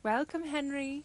Welcome, Henry.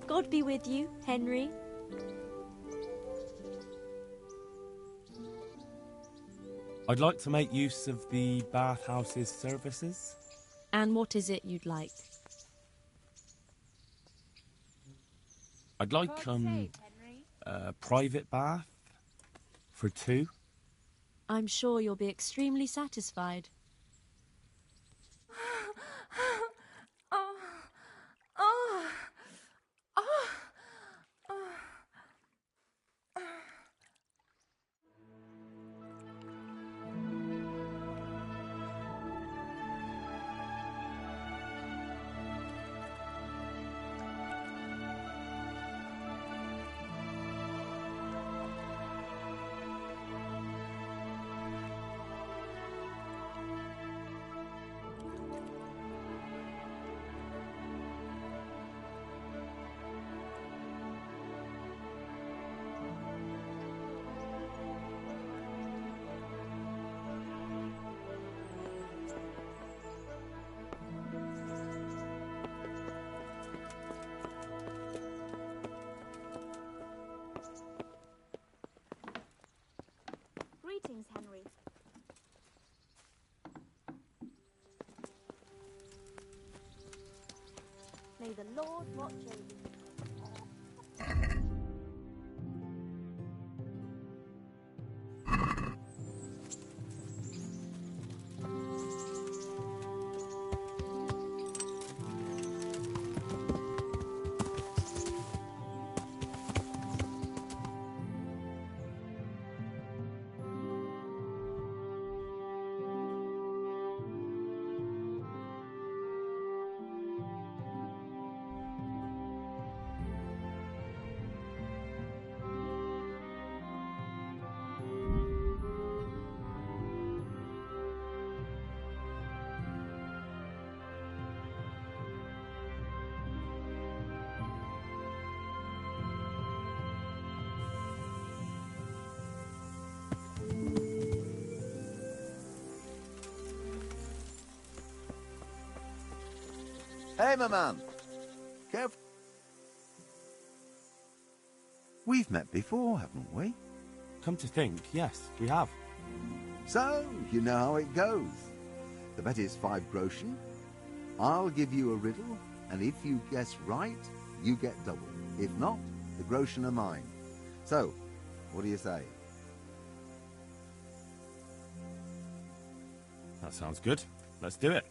God be with you, Henry. I'd like to make use of the bathhouse's services. And what is it you'd like? I'd like a private bath for 2. I'm sure you'll be extremely satisfied. Greetings, Henry. May the Lord watch over you. Hey, my man. Careful. We've met before, haven't we? Come to think, yes, we have. So, you know how it goes. The bet is 5 groschen. I'll give you a riddle, and if you guess right, you get double. If not, the groschen are mine. So, what do you say? That sounds good. Let's do it.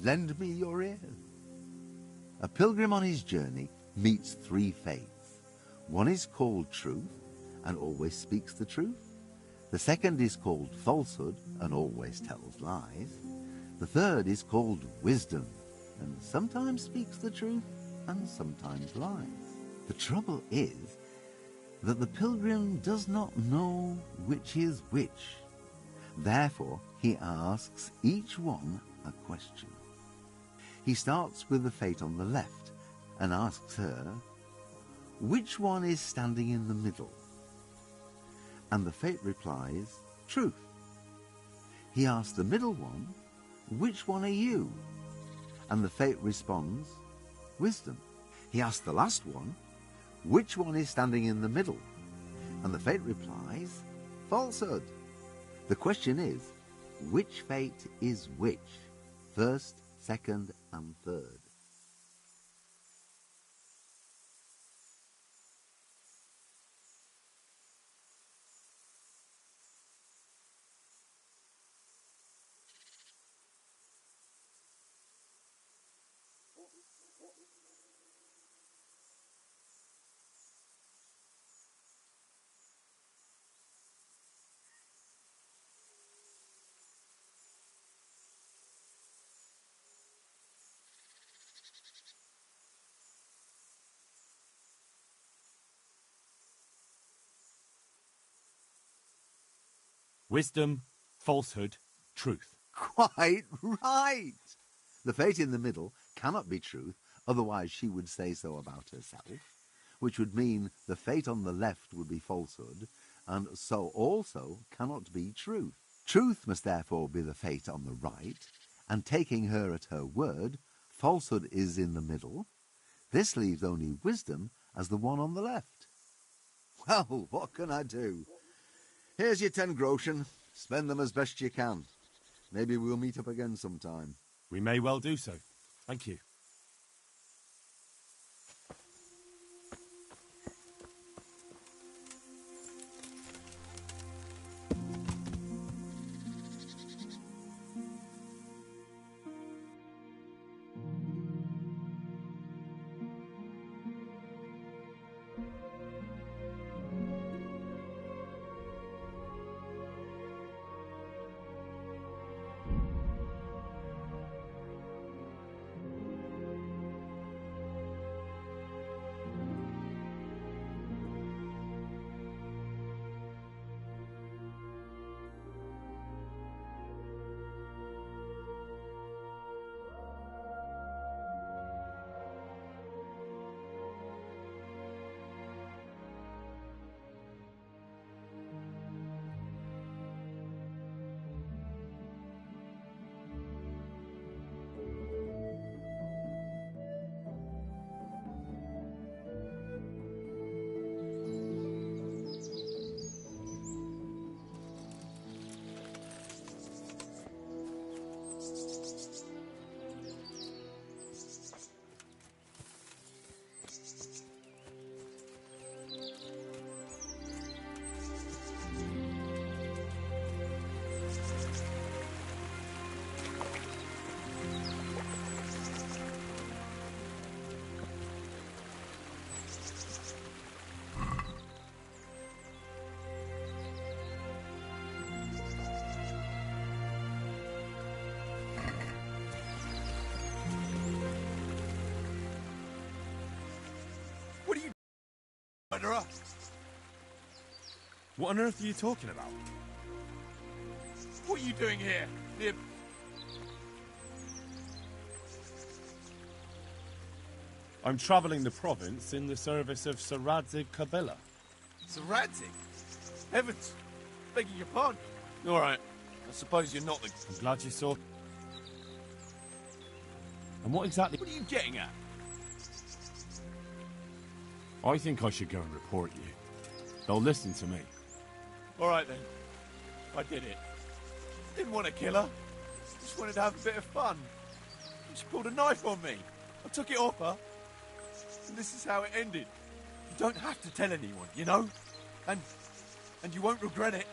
Lend me your ears. A pilgrim on his journey meets 3 faiths. One is called truth and always speaks the truth. The second is called falsehood and always tells lies. The third is called wisdom and sometimes speaks the truth and sometimes lies. The trouble is that the pilgrim does not know which is which. Therefore, he asks each one a question. He starts with the fate on the left and asks her, which one is standing in the middle? And the fate replies, truth. He asks the middle one, which one are you? And the fate responds, wisdom. He asks the last one, which one is standing in the middle? And the fate replies, falsehood. The question is, which fate is which? First, second, and third. Wisdom, falsehood, truth. Quite right. The fate in the middle cannot be truth, otherwise she would say so about herself, which would mean the fate on the left would be falsehood, and so also cannot be truth. Truth must therefore be the fate on the right, and taking her at her word, falsehood is in the middle. This leaves only wisdom as the one on the left. Well, what can I do? Here's your 10 groschen. Spend them as best you can. Maybe we'll meet up again sometime. We may well do so. Thank you. Murderer! What on earth are you talking about? What are you doing here? Near... I'm travelling the province in the service of Sir Radzig Kabila. Sir Radzig? Heavens! Begging your pardon. All right. I suppose you're not the... I'm glad you saw. And what exactly... What are you getting at? I think I should go and report you. They'll listen to me. All right, then. I did it. Didn't want to kill her. Just wanted to have a bit of fun. She pulled a knife on me. I took it off her. And this is how it ended. You don't have to tell anyone, you know? And you won't regret it.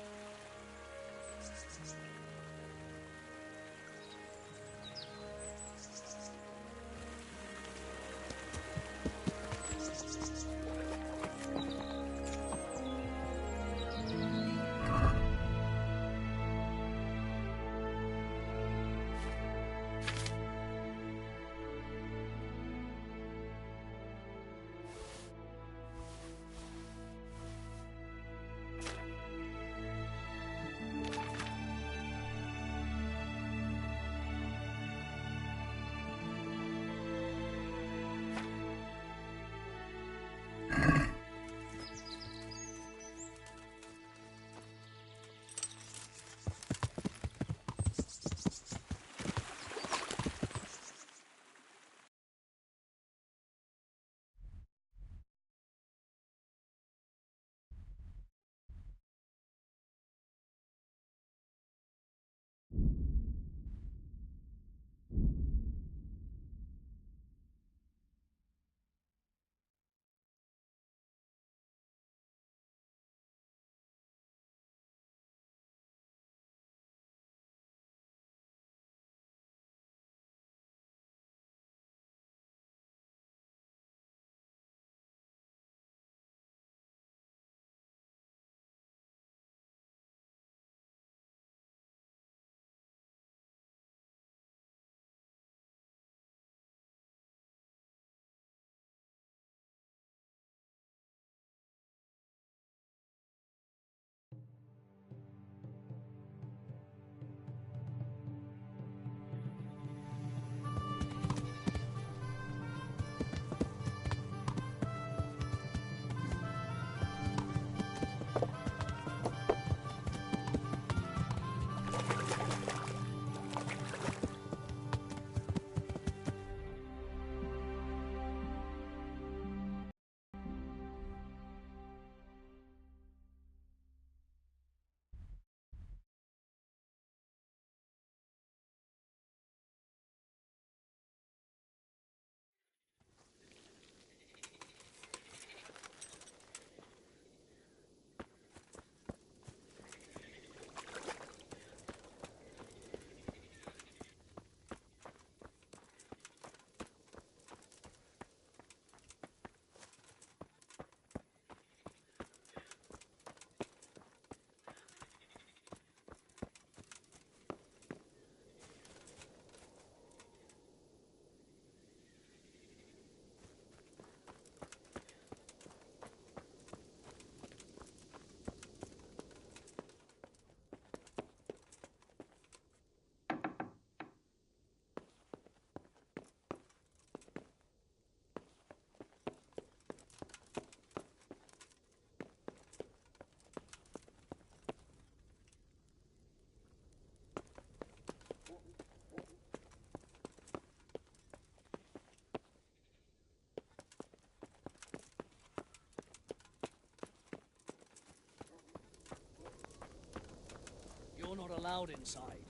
not allowed inside.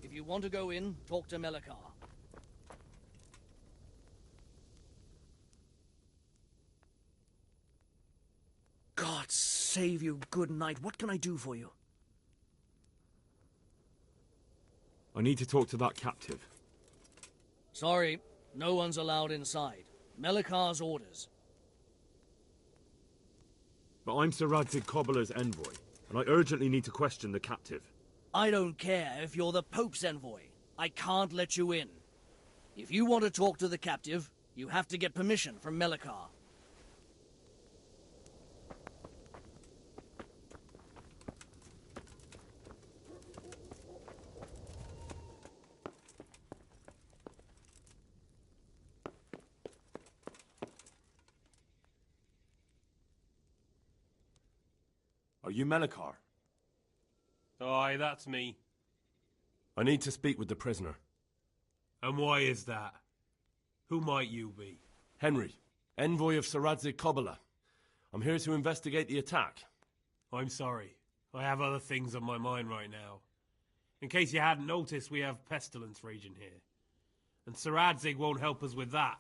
If you want to go in, talk to Melikar. God save you, good night. What can I do for you? I need to talk to that captive. Sorry, no one's allowed inside. Melikar's orders. But I'm Sir Radzig Cobbler's envoy, and I urgently need to question the captive. I don't care if you're the Pope's envoy. I can't let you in. If you want to talk to the captive, you have to get permission from Melikar. Are you Melikar? Aye, that's me. I need to speak with the prisoner. And why is that? Who might you be? Henry, envoy of Sir Radzig Cobbler. I'm here to investigate the attack. I'm sorry. I have other things on my mind right now. In case you hadn't noticed, we have pestilence raging here. And Sir Radzig won't help us with that,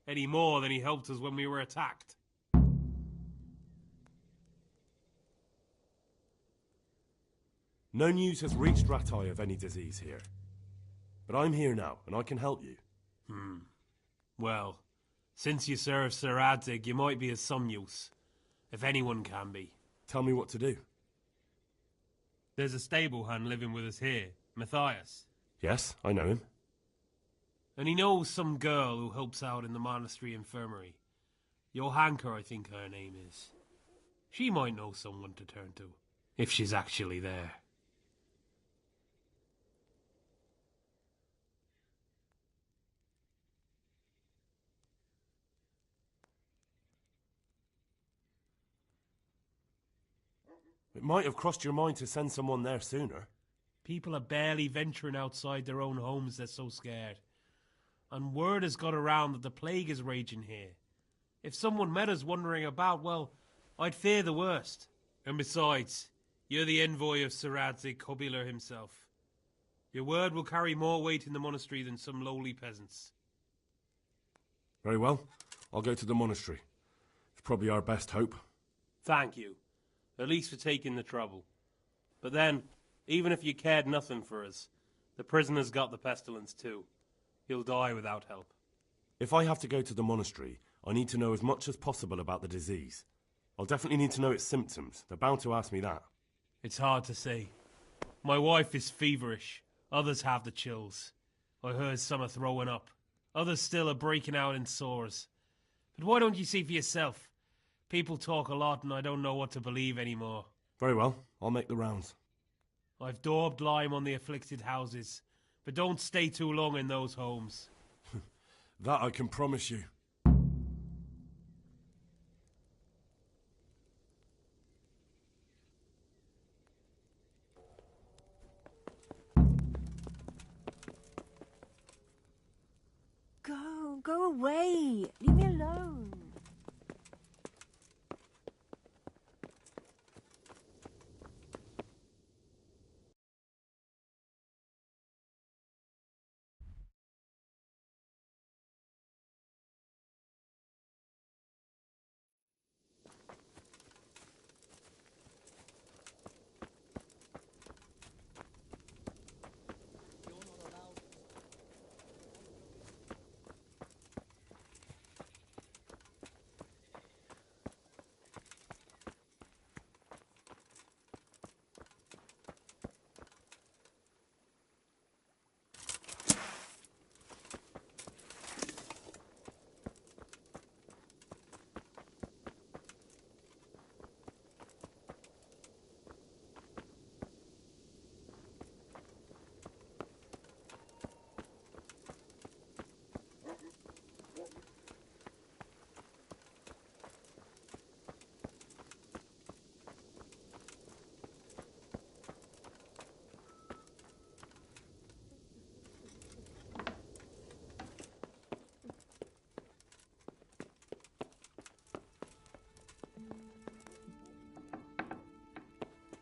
any more than he helped us when we were attacked. No news has reached Ratai of any disease here. But I'm here now, and I can help you. Well, since you serve Sir Radzig, you might be of some use. If anyone can be. Tell me what to do. There's a stable hand living with us here, Matthias. Yes, I know him. And he knows some girl who helps out in the monastery infirmary. Johanka, I think her name is. She might know someone to turn to, if she's actually there. It might have crossed your mind to send someone there sooner. People are barely venturing outside their own homes, they're so scared. And word has got around that the plague is raging here. If someone met us wandering about, well, I'd fear the worst. And besides, you're the envoy of Sir Radzig Cobbler himself. Your word will carry more weight in the monastery than some lowly peasants. Very well. I'll go to the monastery. It's probably our best hope. Thank you. At least for taking the trouble. But then, even if you cared nothing for us, the prisoner's got the pestilence too. He'll die without help. If I have to go to the monastery, I need to know as much as possible about the disease. I'll definitely need to know its symptoms. They're bound to ask me that. It's hard to say. My wife is feverish. Others have the chills. I heard some are throwing up. Others still are breaking out in sores. But why don't you see for yourself? People talk a lot and I don't know what to believe anymore. Very well. I'll make the rounds. I've daubed lime on the afflicted houses, but don't stay too long in those homes. That I can promise you. Go away. Leave me alone.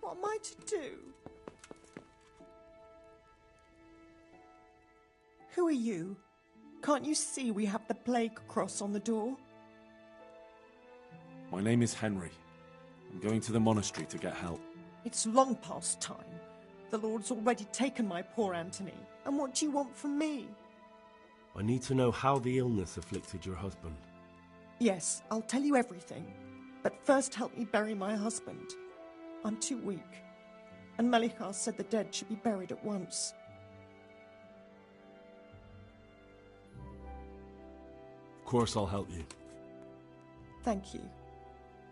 What am I to do? Who are you? Can't you see we have the plague cross on the door? My name is Henry. I'm going to the monastery to get help. It's long past time. The Lord's already taken my poor Anthony. And what do you want from me? I need to know how the illness afflicted your husband. Yes, I'll tell you everything. But first help me bury my husband. I'm too weak. And Melichar said the dead should be buried at once. Of course I'll help you. Thank you.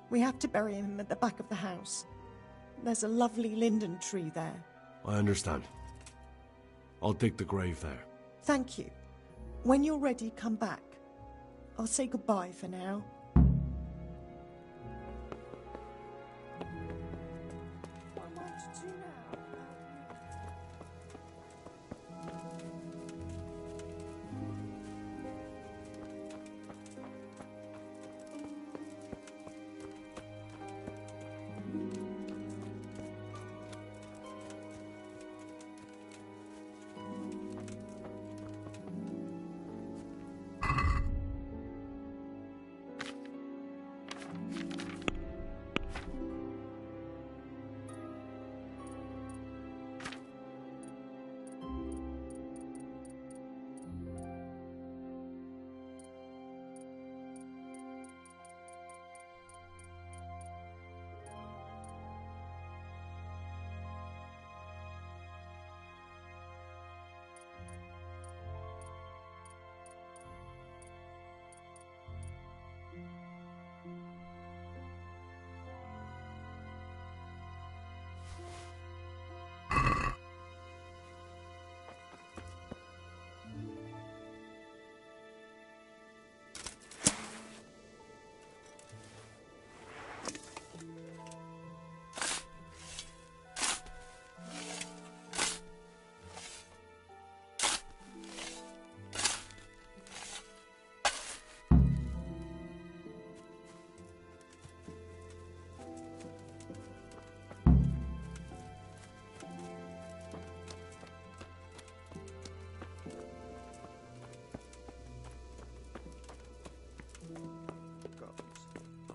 We have to bury him at the back of the house. There's a lovely linden tree there. I understand. I'll dig the grave there. Thank you. When you're ready, come back. I'll say goodbye for now. What am I to do now?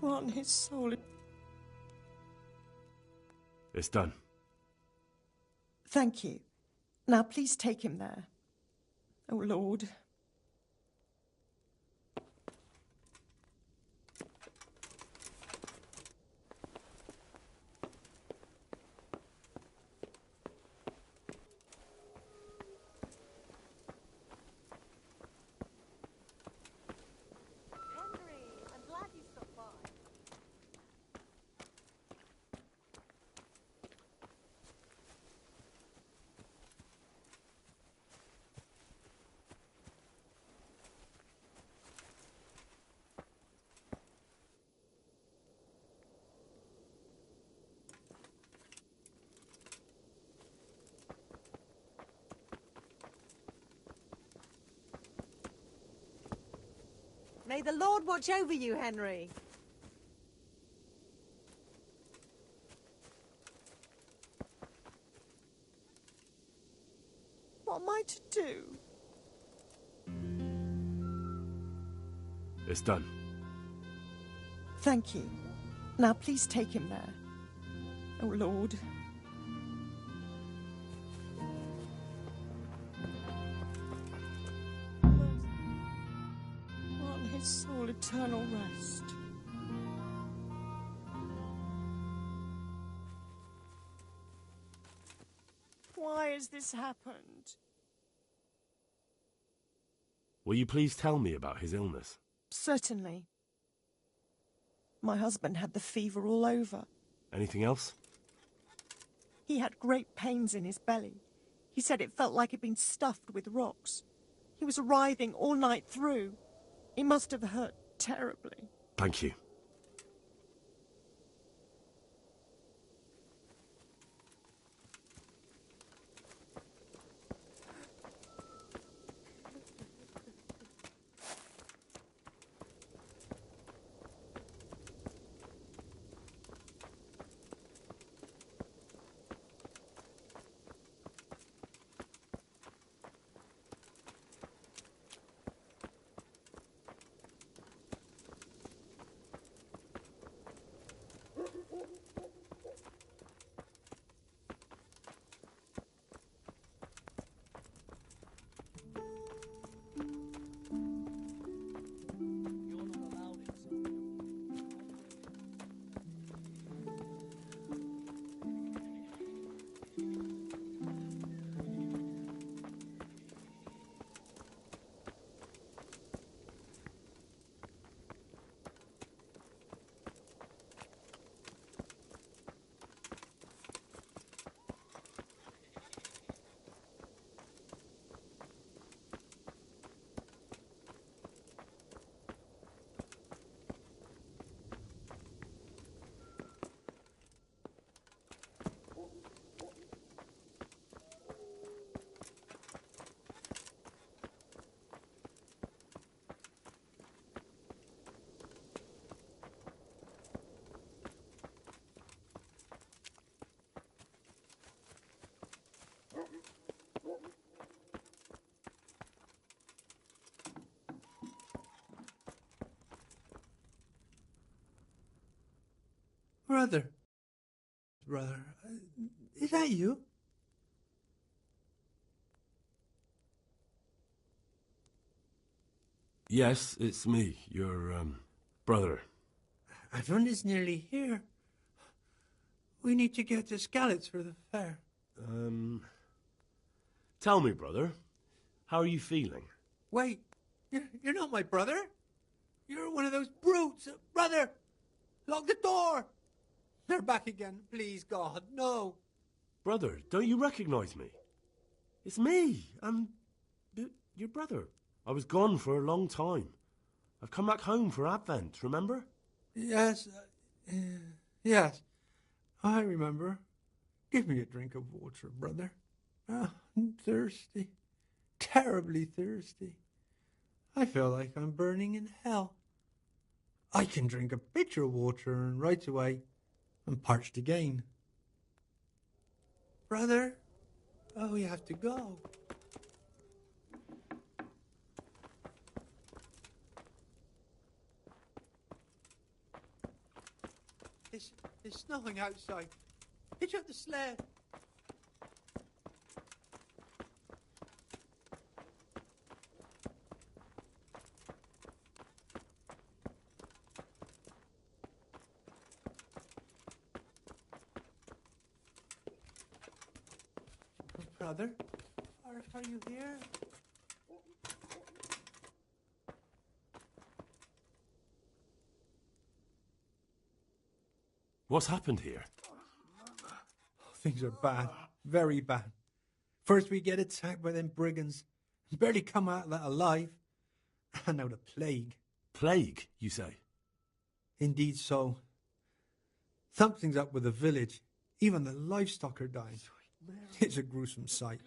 Grant his soul. It's done. Thank you. Now please take him there. Oh, Lord. Henry, I'm glad you stopped by. May the Lord watch over you, Henry. What am I to do? It's done. Thank you. Now please take him there. Oh, Lord. Grant his soul eternal rest. Why has this happened? Will you please tell me about his illness? Certainly. My husband had the fever all over. Anything else? He had great pains in his belly. He said it felt like it'd been stuffed with rocks. He was writhing all night through. It must have hurt terribly. Thank you. Brother. Brother, is that you? Yes, it's me, your, brother. Everyone is nearly here. We need to get to Skalitz for the fair. Tell me, brother, how are you feeling? Wait, you're not my brother? You're one of those brutes. Brother, lock the door. They're back again. Please, God, no. Brother, don't you recognize me? It's me. I'm your brother. I was gone for a long time. I've come back home for Advent, remember? Yes, yes, I remember. Give me a drink of water, brother. I'm thirsty, terribly thirsty. I feel like I'm burning in hell. I can drink a pitcher of water and right away I'm parched again. Brother, oh, we have to go. It's snowing outside. Hitch up the sled. Brother, are you here? What's happened here? Things are bad, very bad. First we get attacked by them brigands, barely come out of that alive. And now the plague. Plague, you say? Indeed so. Something's up with the village. Even the livestock are dying. It's a gruesome sight.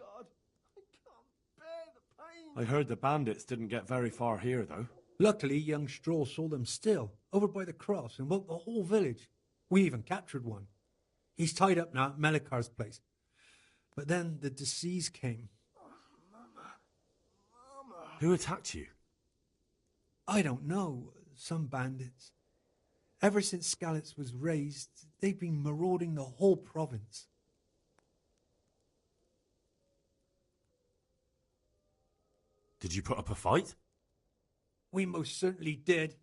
I heard the bandits didn't get very far here, though. Luckily, young Straw saw them still, over by the cross, and woke the whole village. We even captured one. He's tied up now at Melikar's place. But then the disease came. Who attacked you? I don't know. Some bandits. Ever since Skalitz was raised, they've been marauding the whole province. Did you put up a fight? We most certainly did.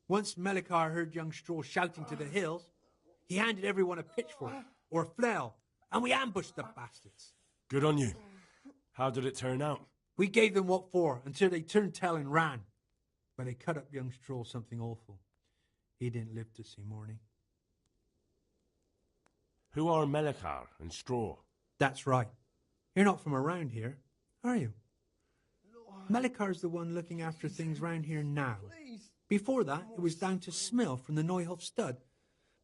Once Melikar heard young Straw shouting to the hills, he handed everyone a pitchfork or a flail, and we ambushed the bastards. Good on you. How did it turn out? We gave them what for until they turned tail and ran. But they cut up young Straw something awful. He didn't live to see morning. Who are Melikar and Straw? That's right. You're not from around here, are you? Melikar's the one looking after things round here now. Before that, it was down to Smill from the Neuhof stud.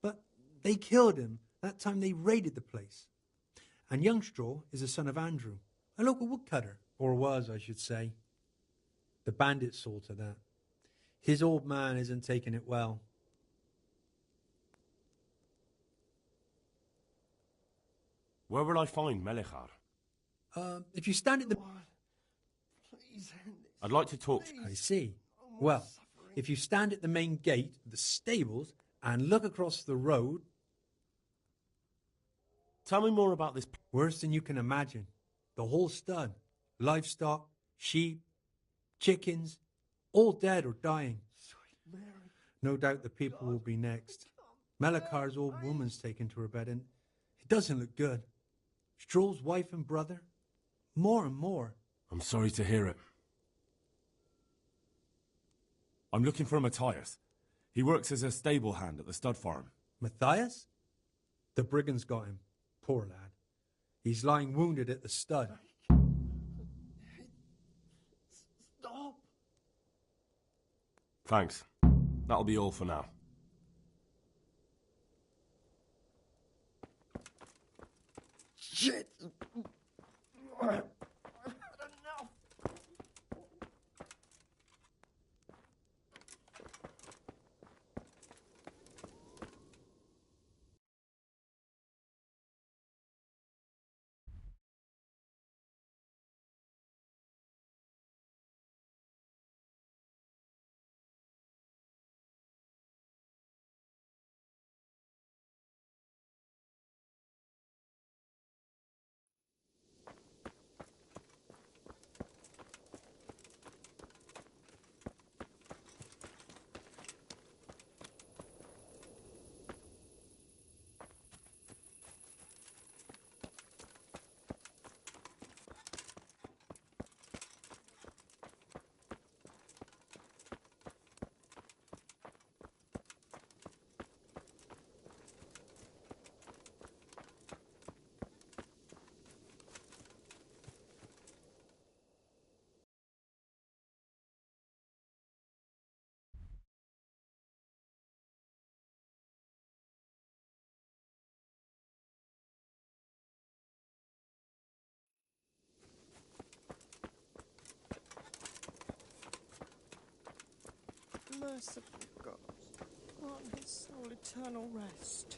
But they killed him that time they raided the place. And young Straw is a son of Andrew, a local woodcutter. Or was, I should say. The bandits saw to that. His old man isn't taking it well. Where will I find Melikar? If you stand at the... I'd like to talk. I see. Well, if you stand at the main gate of the stables and look across the road... Tell me more about this. Worse than you can imagine. The whole stud. Livestock, sheep, chickens, all dead or dying. No doubt the people will be next. Melikar's old woman's taken to her bed, and it doesn't look good. Straw's wife and brother, more and more. I'm sorry to hear it. I'm looking for Matthias. He works as a stable hand at the stud farm. Matthias? The brigands got him. Poor lad. He's lying wounded at the stud. Stop! Thanks. That'll be all for now. Shit! merciful God, grant his soul eternal rest.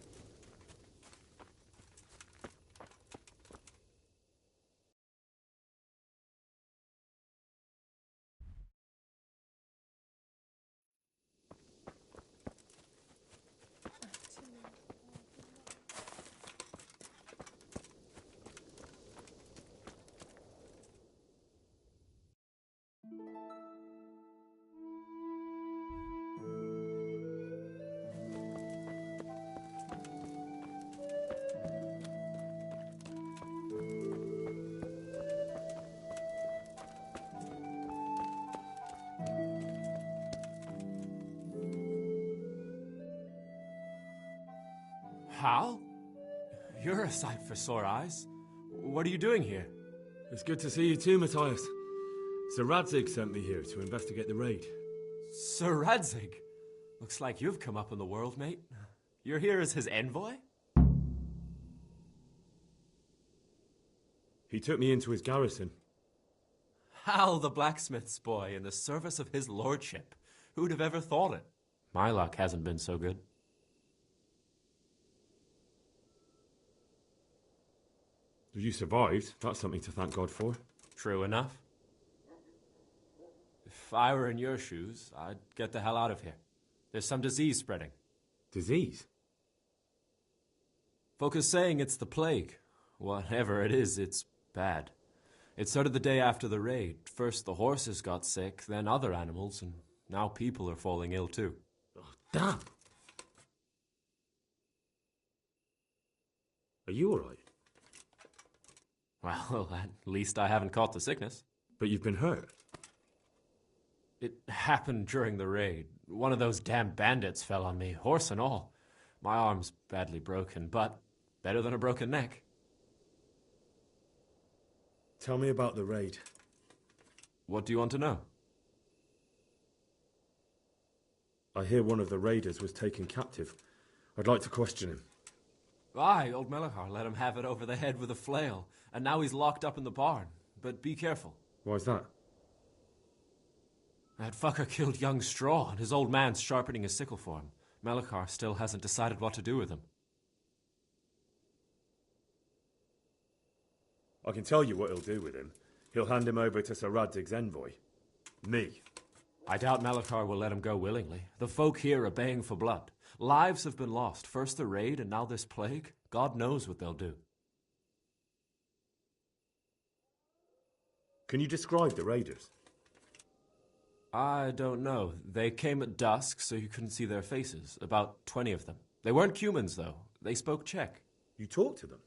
Hal? You're a sight for sore eyes. What are you doing here? It's good to see you too, Matthias. Sir Radzig sent me here to investigate the raid. Sir Radzig? Looks like you've come up in the world, mate. You're here as his envoy? He took me into his garrison. Hal the blacksmith's boy in the service of his lordship. Who'd have ever thought it? My luck hasn't been so good. You survived. That's something to thank God for. True enough. If I were in your shoes, I'd get the hell out of here. There's some disease spreading. Disease? Folk are saying it's the plague. Whatever it is, it's bad. It started the day after the raid. First the horses got sick, then other animals, and now people are falling ill too. Oh, damn! Are you alright? Well, at least I haven't caught the sickness. But you've been hurt? It happened during the raid. One of those damn bandits fell on me, horse and all. My arm's badly broken, but better than a broken neck. Tell me about the raid. What do you want to know? I hear one of the raiders was taken captive. I'd like to question him. Aye, old Melachar let him have it over the head with a flail, and now he's locked up in the barn. But be careful. Why's that? That fucker killed young Straw, and his old man's sharpening his sickle for him. Melachar still hasn't decided what to do with him. I can tell you what he'll do with him. He'll hand him over to Sir Radzig's envoy. Me. I doubt Melachar will let him go willingly. The folk here are baying for blood. Lives have been lost. First the raid, and now this plague. God knows what they'll do. Can you describe the raiders? I don't know. They came at dusk, so you couldn't see their faces. About 20 of them. They weren't humans, though. They spoke Czech. You talked to them?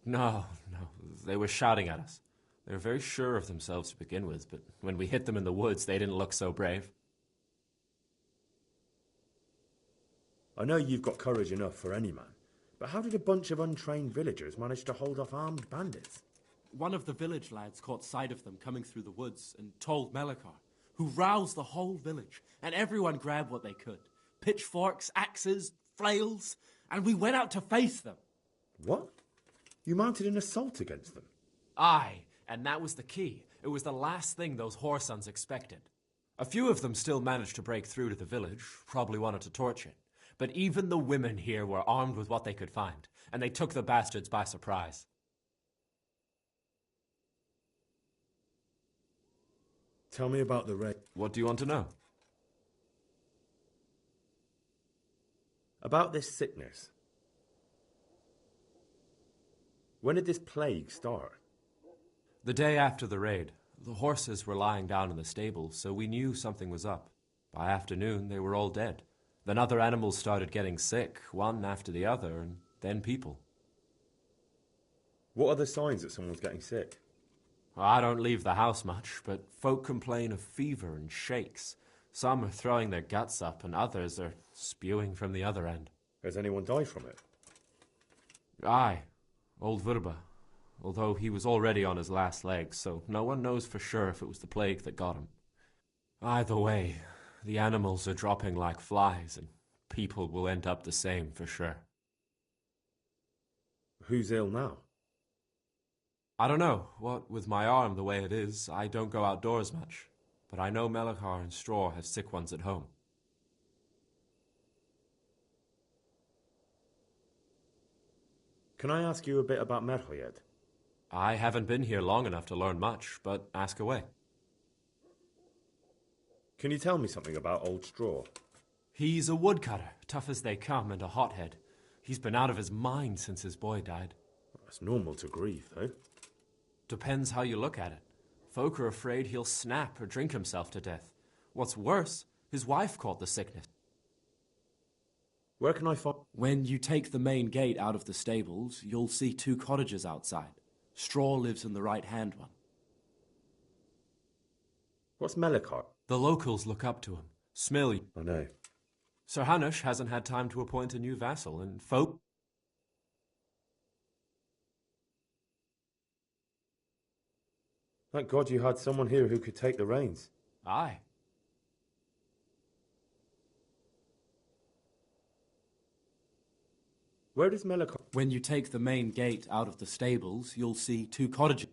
No. They were shouting at us. They were very sure of themselves to begin with, but when we hit them in the woods, they didn't look so brave. I know you've got courage enough for any man, but how did a bunch of untrained villagers manage to hold off armed bandits? One of the village lads caught sight of them coming through the woods and told Melachar, who roused the whole village, and everyone grabbed what they could. Pitchforks, axes, flails, and we went out to face them. What? You mounted an assault against them? Aye, and that was the key. It was the last thing those whoresons expected. A few of them still managed to break through to the village, probably wanted to torch it. But even the women here were armed with what they could find, and they took the bastards by surprise. Tell me about the raid. What do you want to know? About this sickness. When did this plague start? The day after the raid. The horses were lying down in the stable, so we knew something was up. By afternoon, they were all dead. Then other animals started getting sick, one after the other, and then people. What are the signs that someone's getting sick? I don't leave the house much, but folk complain of fever and shakes. Some are throwing their guts up, and others are spewing from the other end. Has anyone died from it? Aye, old Vurba. Although he was already on his last legs, so no one knows for sure if it was the plague that got him. Either way, the animals are dropping like flies, and people will end up the same for sure. Who's ill now? I don't know. What with my arm the way it is, I don't go outdoors much. but I know Melechar and Straw have sick ones at home. Can I ask you a bit about Merho yet? I haven't been here long enough to learn much, but ask away. Can you tell me something about Old Straw? He's a woodcutter, tough as they come, and a hothead. He's been out of his mind since his boy died. That's normal to grieve, though. Depends how you look at it. Folk are afraid he'll snap or drink himself to death. What's worse, his wife caught the sickness. Where can I find... When you take the main gate out of the stables, you'll see 2 cottages outside. Straw lives in the right-hand one. What's Melechar? The locals look up to him. Smilly. I know. Sir Hanush hasn't had time to appoint a new vassal, and folk... Thank God you had someone here who could take the reins. Aye. Where does Melechar... When you take the main gate out of the stables, you'll see 2 cottages.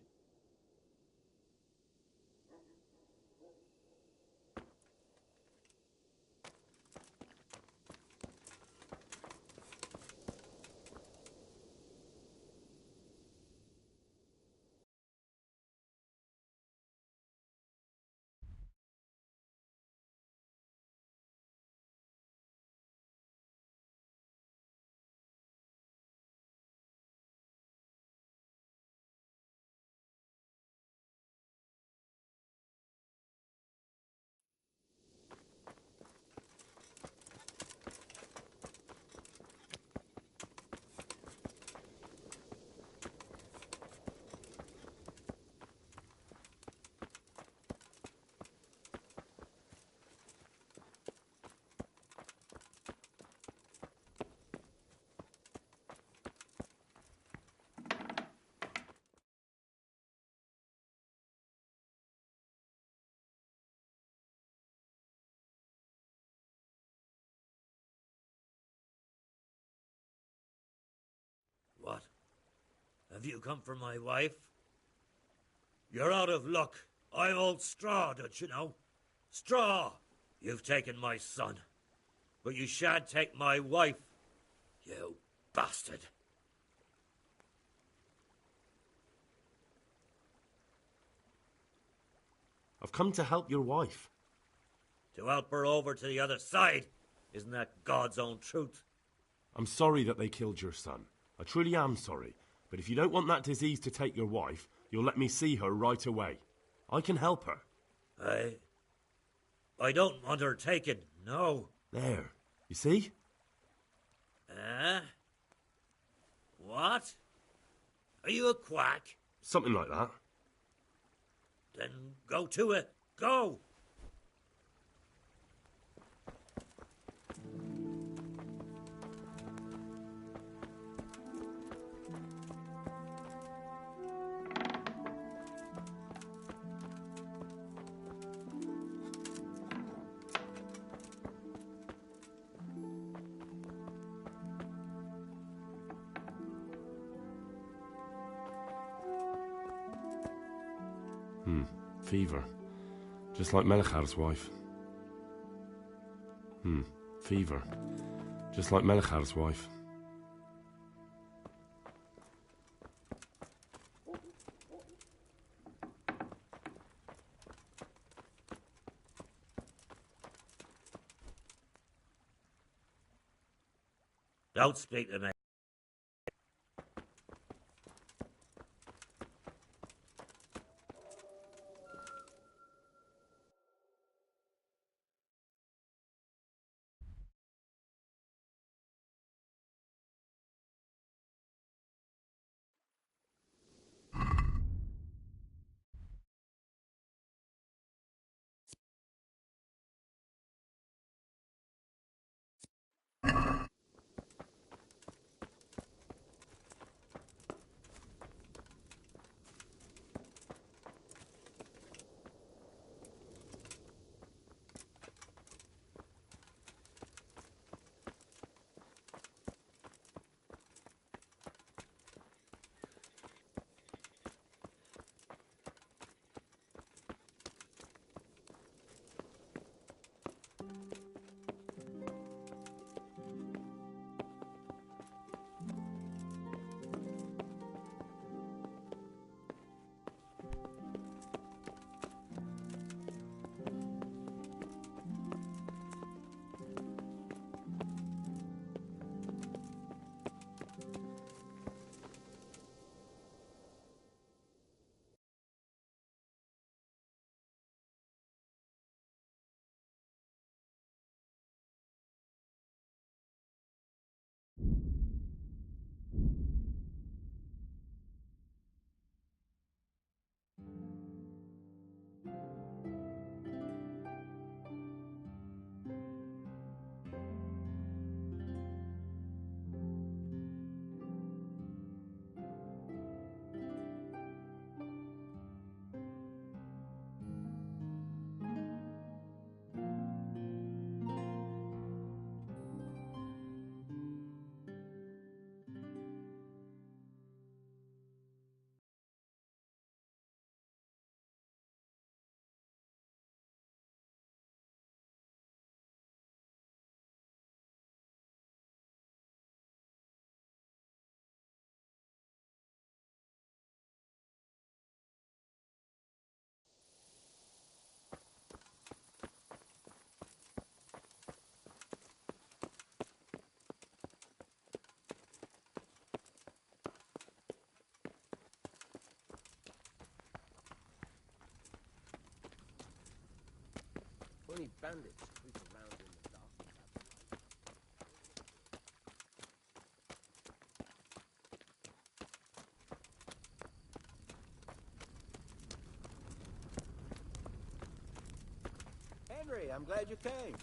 What? Have you come for my wife? You're out of luck. I'm old Straw, don't you know? Straw! You've taken my son. But you shan't take my wife. You bastard. I've come to help your wife. To help her over to the other side. Isn't that God's own truth? I'm sorry that they killed your son. I truly am sorry. But if you don't want that disease to take your wife, you'll let me see her right away. I can help her. I don't want her taken, no. There. You see? What? Are you a quack? Something like that. Then go to it. Go! Fever. Just like Melechar's wife. Fever. Just like Melechar's wife. Don't speak to me. many bandits creep around in the dark. Henry, I'm glad you came.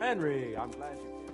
Henry, I'm glad you came.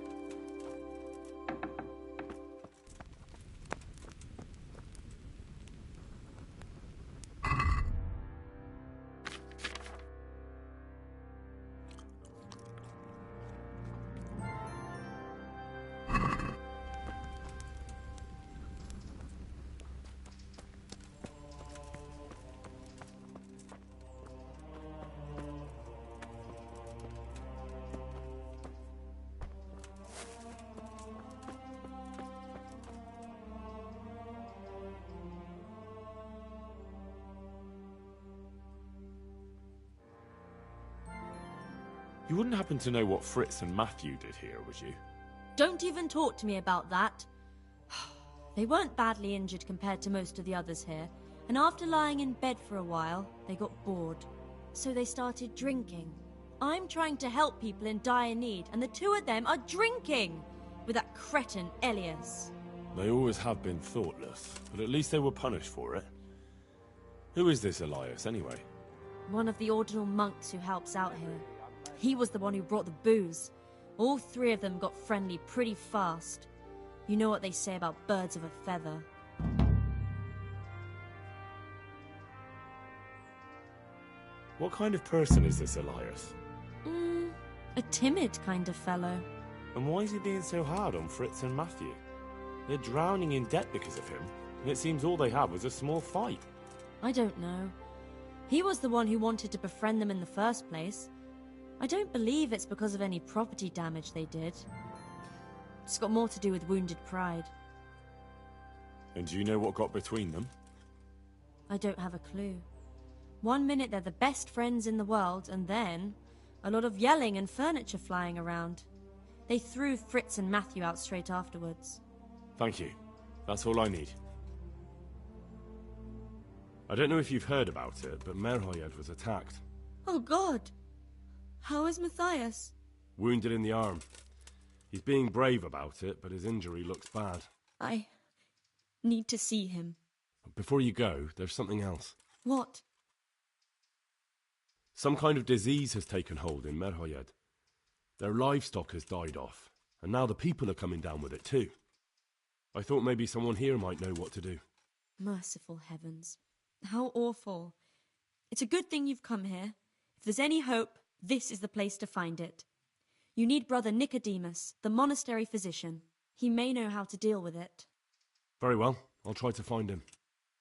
You wouldn't happen to know what Fritz and Matthew did here, would you? Don't even talk to me about that. They weren't badly injured compared to most of the others here, and after lying in bed for a while, they got bored. So they started drinking. I'm trying to help people in dire need, and the two of them are drinking! With that cretin Elias. They always have been thoughtless, but at least they were punished for it. Who is this Elias, anyway? One of the ordinal monks who helps out here. He was the one who brought the booze. All three of them got friendly pretty fast. You know what they say about birds of a feather. What kind of person is this Elias? A timid kind of fellow. And why is he being so hard on Fritz and Matthew? They're drowning in debt because of him, and it seems all they had was a small fight. I don't know. He was the one who wanted to befriend them in the first place. I don't believe it's because of any property damage they did. It's got more to do with wounded pride. And do you know what got between them? I don't have a clue. One minute they're the best friends in the world, and then a lot of yelling and furniture flying around. They threw Fritz and Matthew out straight afterwards. Thank you. That's all I need. I don't know if you've heard about it, but Merhoyed was attacked. Oh God! How is Matthias? Wounded in the arm. He's being brave about it, but his injury looks bad. I need to see him. Before you go, there's something else. What? Some kind of disease has taken hold in Merhoyed. Their livestock has died off, and now the people are coming down with it too. I thought maybe someone here might know what to do. Merciful heavens. How awful. It's a good thing you've come here. If there's any hope, this is the place to find it. You need Brother Nicodemus, the monastery physician. He may know how to deal with it. Very well. I'll try to find him.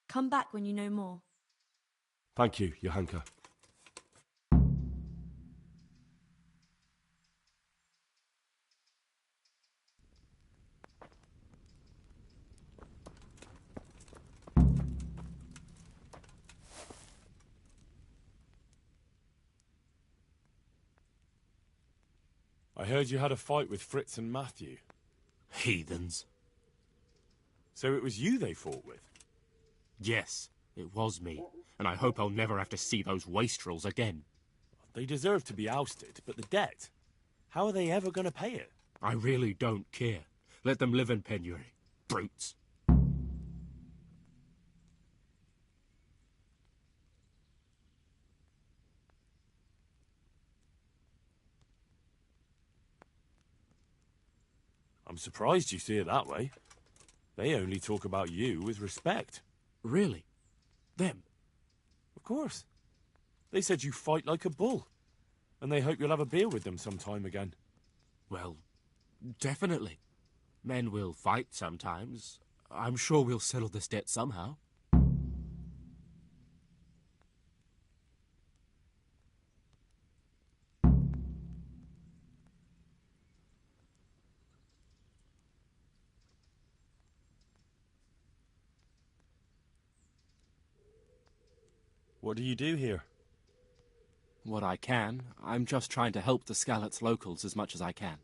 Come back when you know more. Thank you, Johanka. I heard you had a fight with Fritz and Matthew. Heathens. So it was you they fought with? Yes, it was me. And I hope I'll never have to see those wastrels again. They deserve to be ousted, but the debt? How are they ever going to pay it? I really don't care. Let them live in penury. Brutes. I'm surprised you see it that way. They only talk about you with respect. Really? Them? Of course. They said you fight like a bull. And they hope you'll have a beer with them sometime again. Well, definitely. Men will fight sometimes. I'm sure we'll settle this debt somehow. What do you do here? What I can. I'm just trying to help the Skalitz locals as much as I can.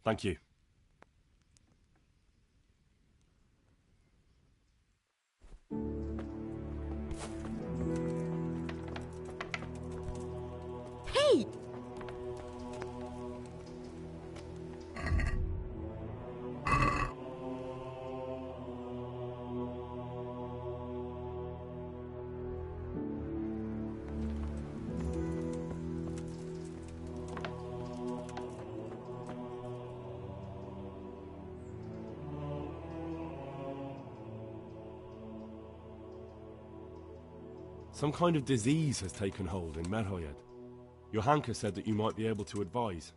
Thank you. Hey! Some kind of disease has taken hold in Merhoyed. Johanka said that you might be able to advise.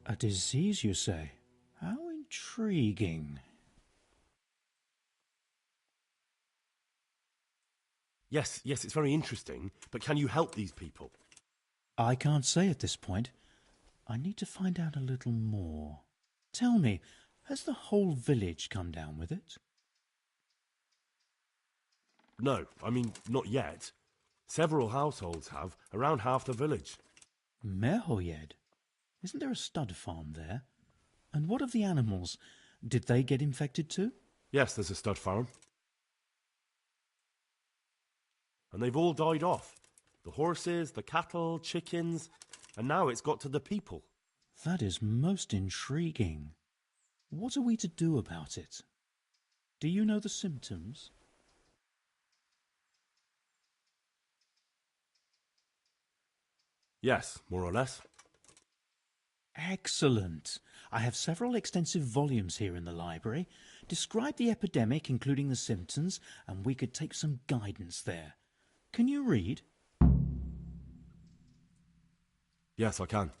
A disease, you say? How intriguing. Yes, it's very interesting, but can you help these people? I can't say at this point. I need to find out a little more. Tell me, has the whole village come down with it? No, I mean, not yet. Several households have, around half the village. Merhoyed? Isn't there a stud farm there? And what of the animals? Did they get infected too? Yes, there's a stud farm. And they've all died off. The horses, the cattle, chickens, and now it's got to the people. That is most intriguing. What are we to do about it? Do you know the symptoms? Yes, more or less. Excellent. I have several extensive volumes here in the library. Describe the epidemic, including the symptoms, and we could take some guidance there. Can you read? Yes, I can.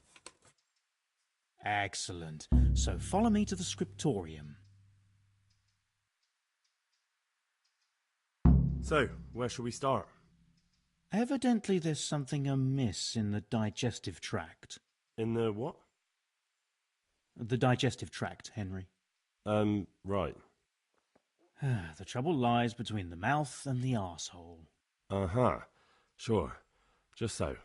Excellent. So follow me to the scriptorium. So, where shall we start? Evidently there's something amiss in the digestive tract. In the what? The digestive tract, Henry. Right. The trouble lies between the mouth and the arsehole. Uh-huh. Sure. Just so.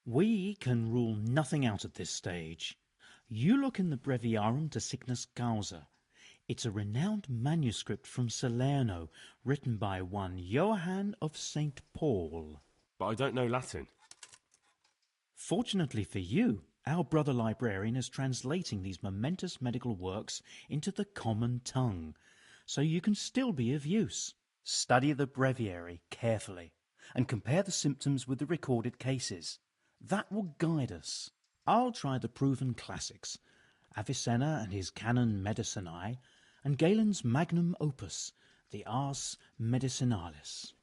We can rule nothing out at this stage. You look in the Breviarum de Sickness Causa. It's a renowned manuscript from Salerno, written by one Johann of St. Paul. But I don't know Latin. Fortunately for you, our brother librarian is translating these momentous medical works into the common tongue, so you can still be of use. Study the breviary carefully and compare the symptoms with the recorded cases. That will guide us. I'll try the proven classics, Avicenna and his Canon Medicinae, and Galen's magnum opus, the Ars Medicinalis.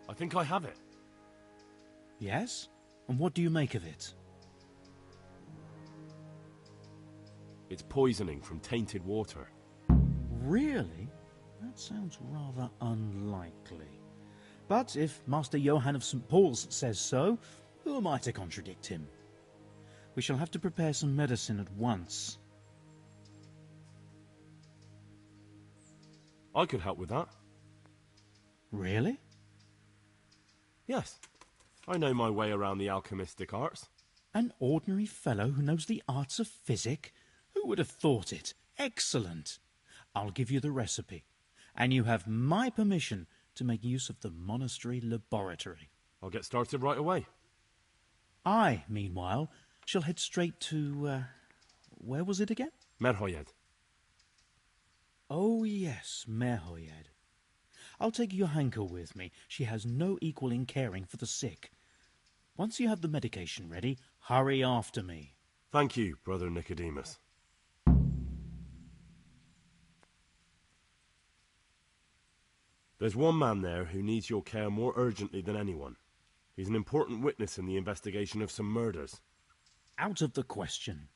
I think I have it. Yes? And what do you make of it? It's poisoning from tainted water. Really? That sounds rather unlikely. But if Master Johann of St. Paul's says so, who am I to contradict him? We shall have to prepare some medicine at once. I could help with that. Really? Yes. I know my way around the alchemistic arts. An ordinary fellow who knows the arts of physic? Who would have thought it? Excellent. I'll give you the recipe, and you have my permission to make use of the monastery laboratory. I'll get started right away. I, meanwhile, shall head straight to, where was it again? Merhoyed. Oh, yes, Merhoyed. I'll take Johanka with me. She has no equal in caring for the sick. Once you have the medication ready, hurry after me. Thank you, Brother Nicodemus. There's one man there who needs your care more urgently than anyone. He's an important witness in the investigation of some murders. Out of the question.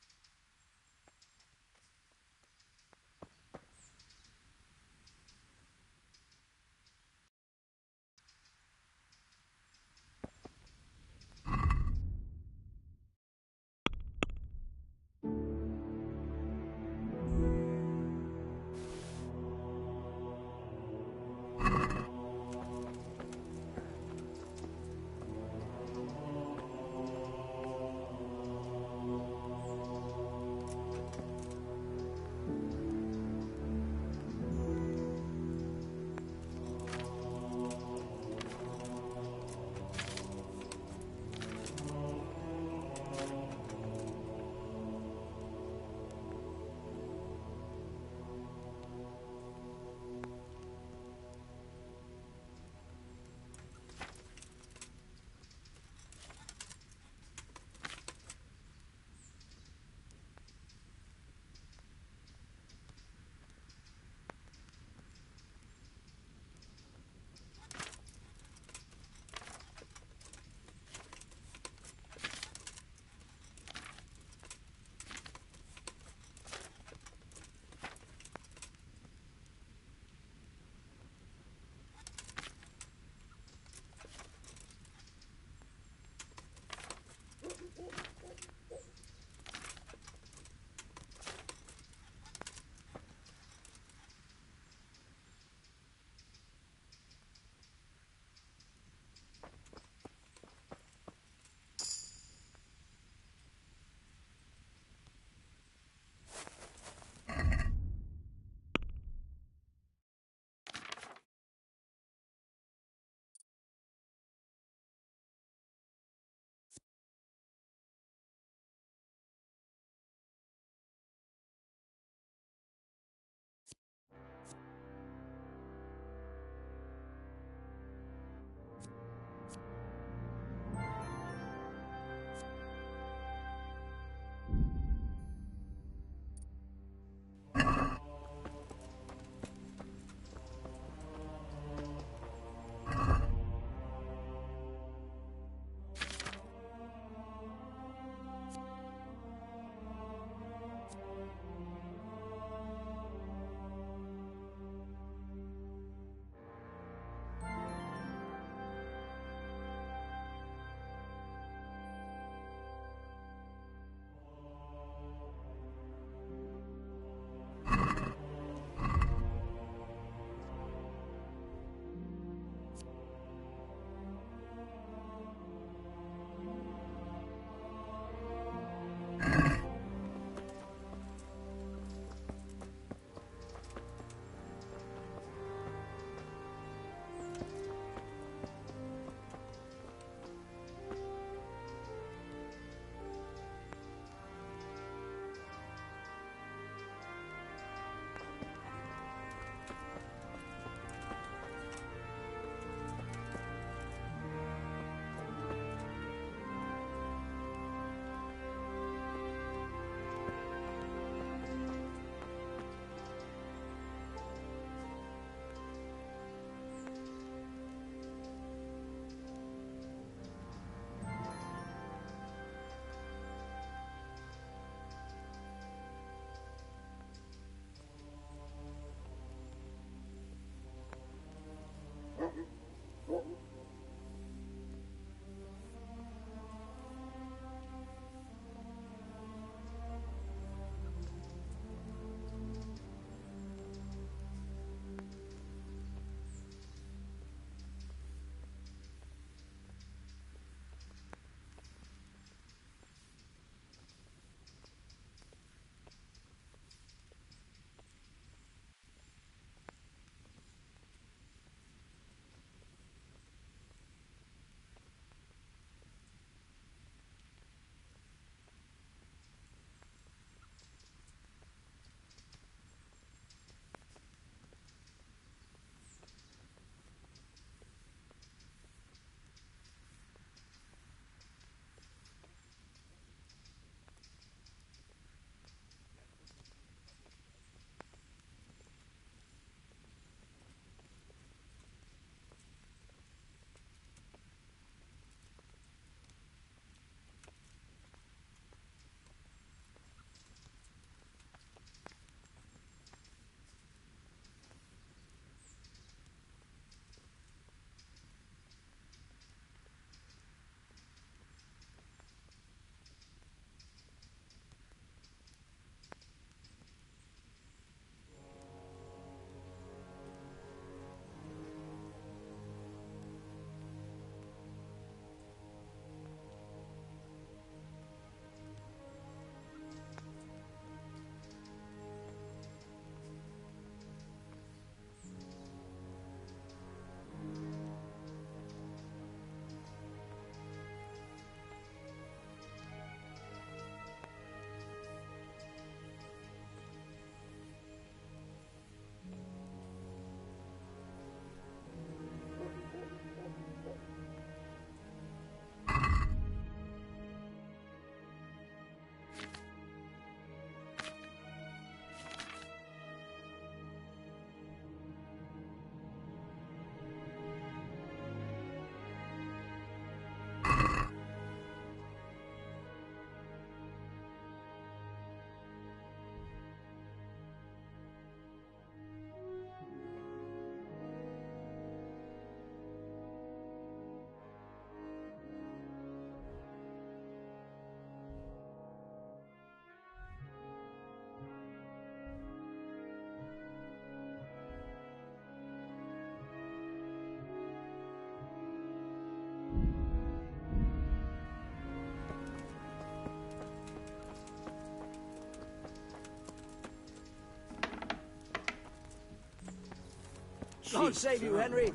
God save you, Henry.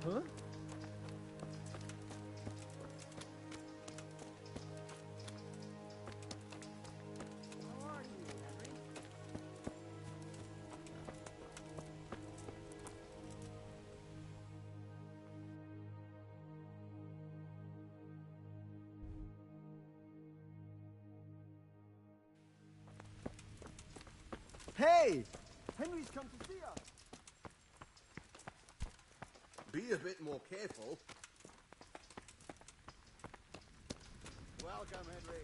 Huh? Hey! Henry's come to see us. Be a bit more careful. Welcome, Henry.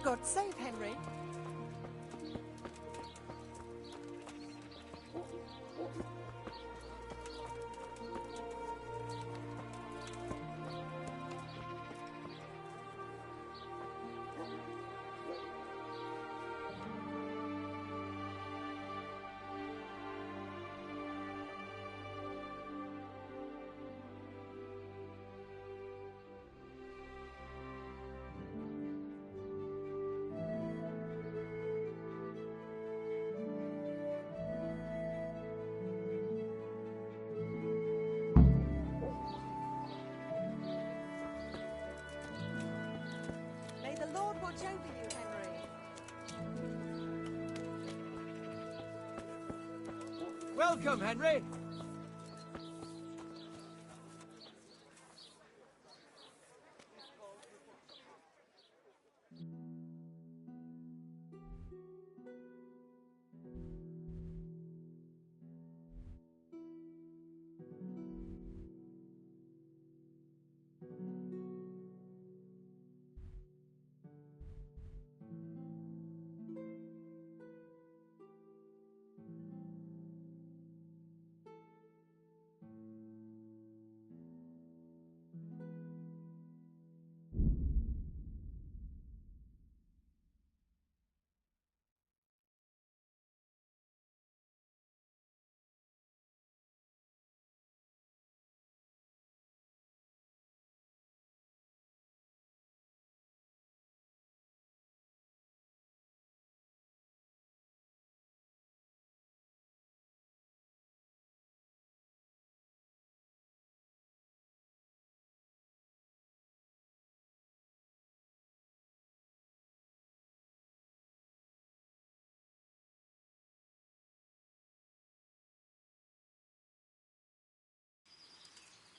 God save Henry. May the Lord watch over you, Henry. Welcome, Henry.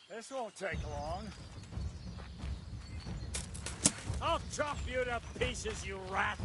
This won't take long. I'll chop you to pieces, you rat!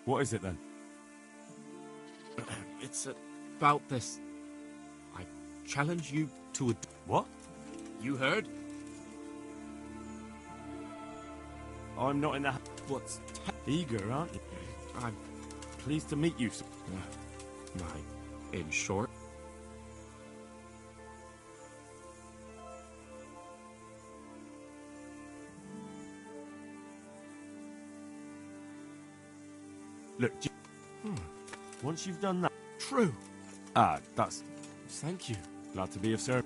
What is it then? It's about this. I challenge you to a... What? You heard? I'm not in the... What's... Eager, aren't you? I'm... Pleased to meet you. In short... Look, once you've done that... True. That's... Thank you. Glad to be of service.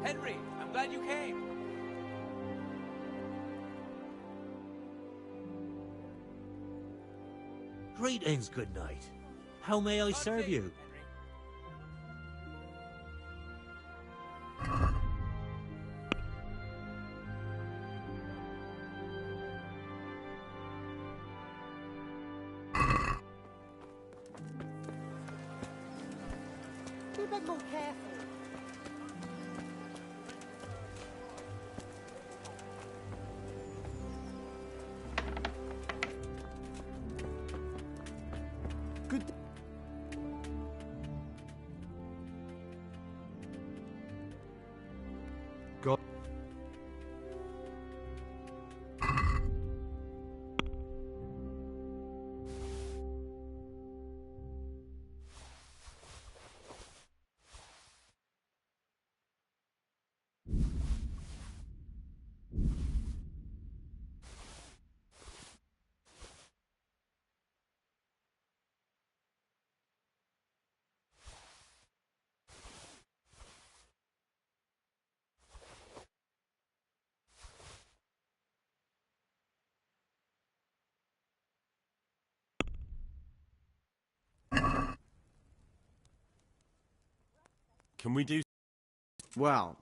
Henry, I'm glad you came. Greetings, good night. How may I serve you? Be a bit more careful. Good. God. Can we do... Well,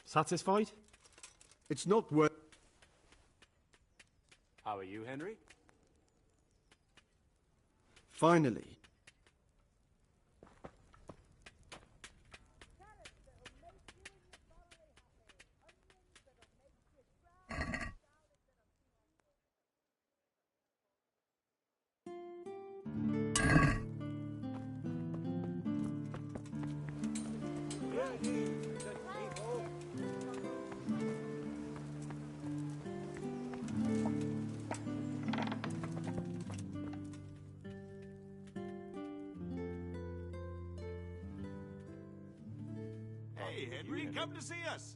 Satisfied? it's not worth... How are you, Henry? Finally. Hey, Henry, come to see us.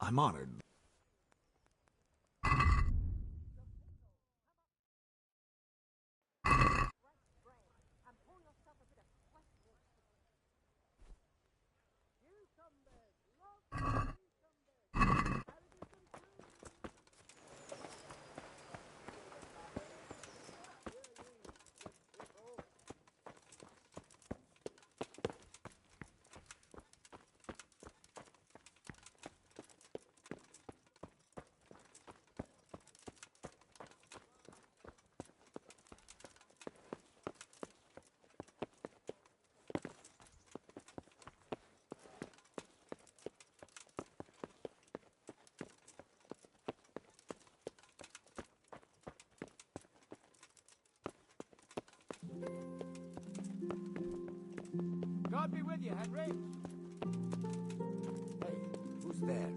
I'm honored. God be with you, Henry. Hey, who's there?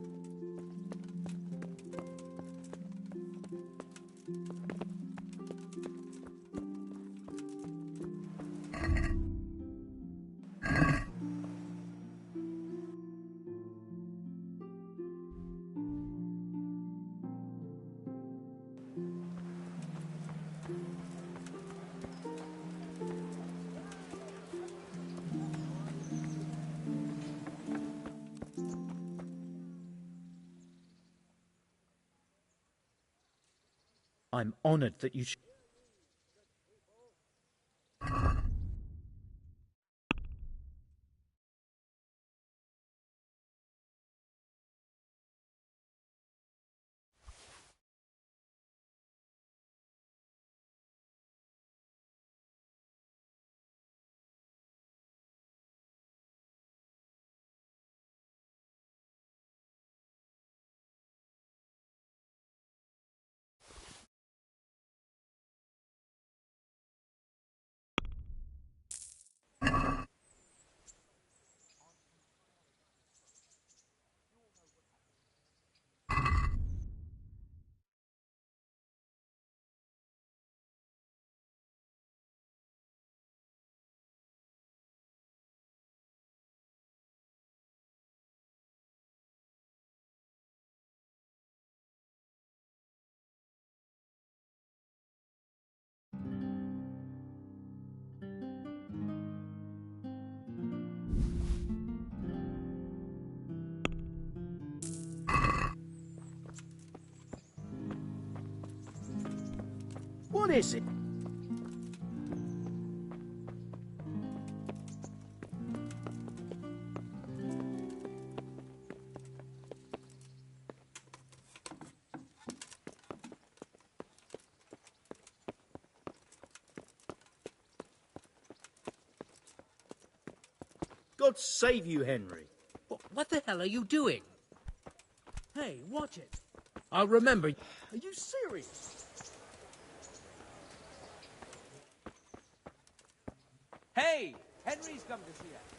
I'm honoured that you... What is it? God save you, Henry. What the hell are you doing? Hey, watch it. I'll remember. Are you serious? Hey, Henry's come to see us.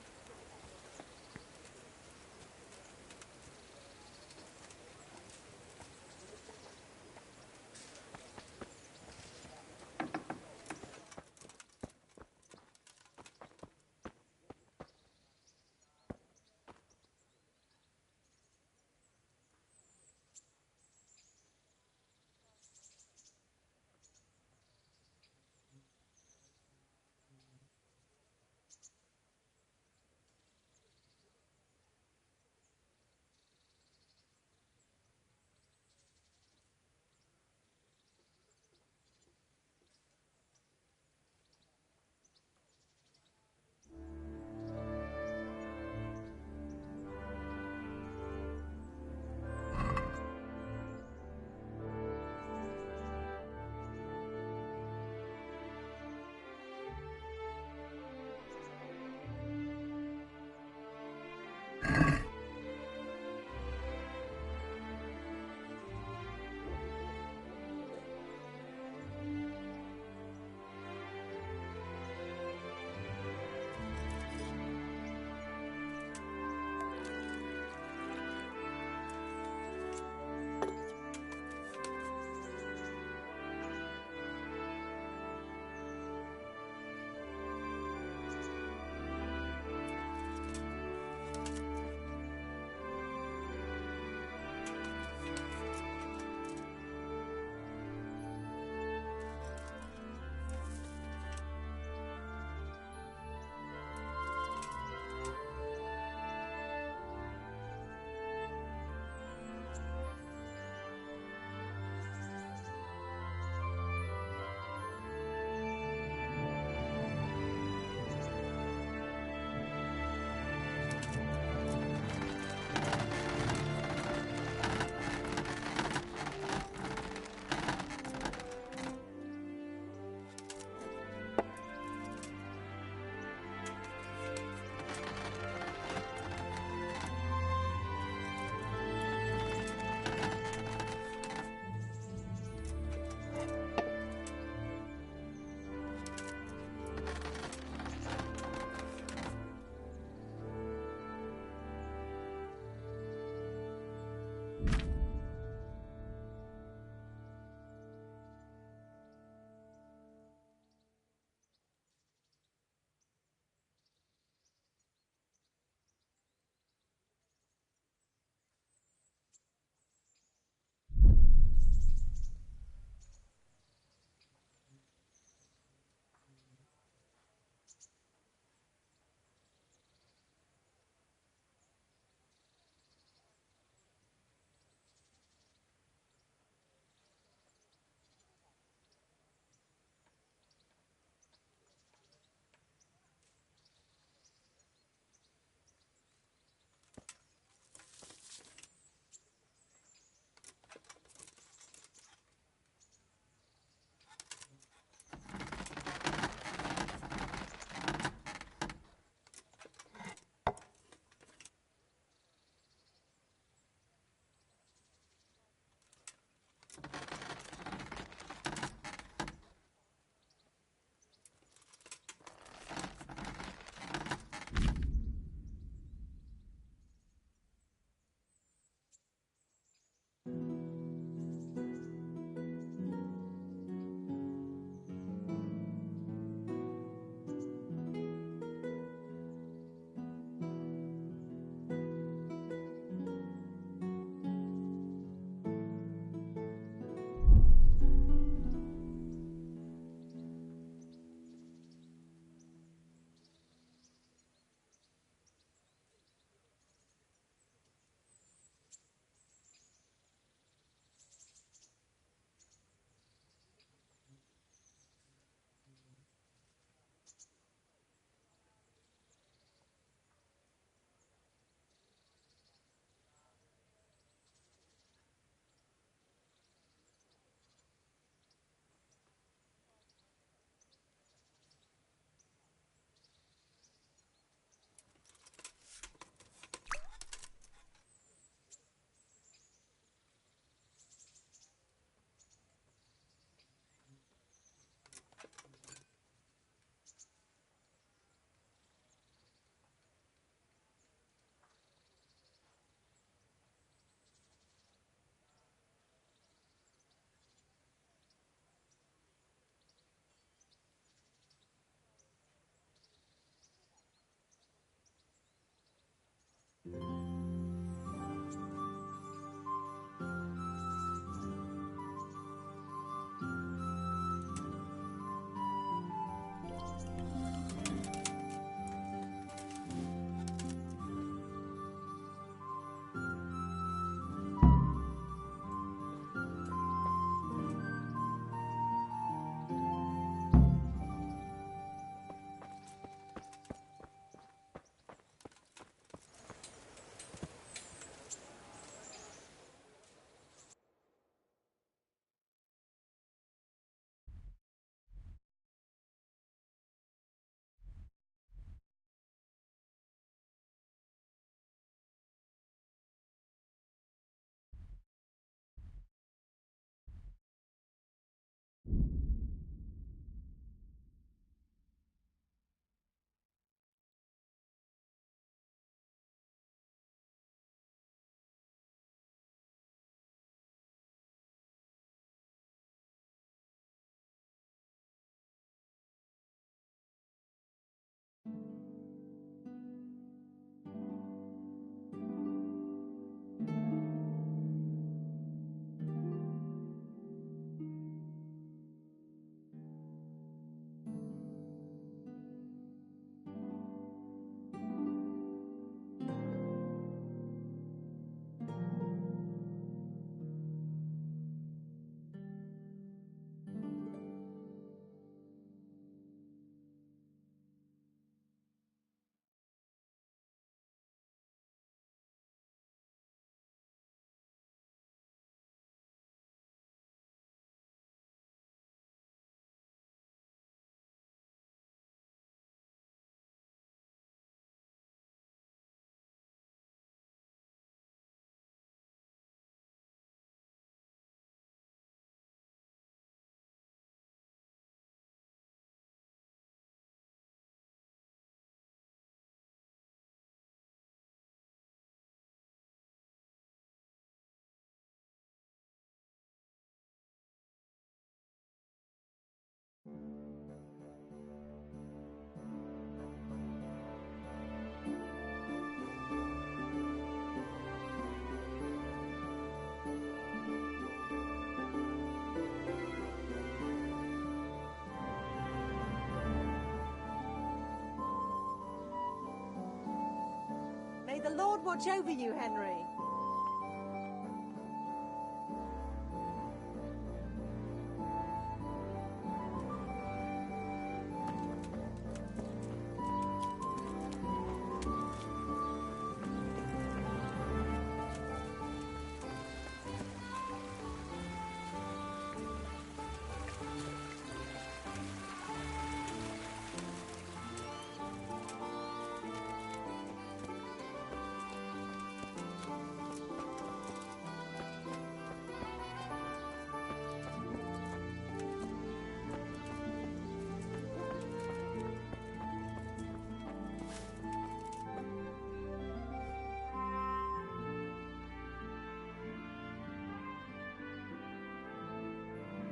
Lord watch over you, Henry.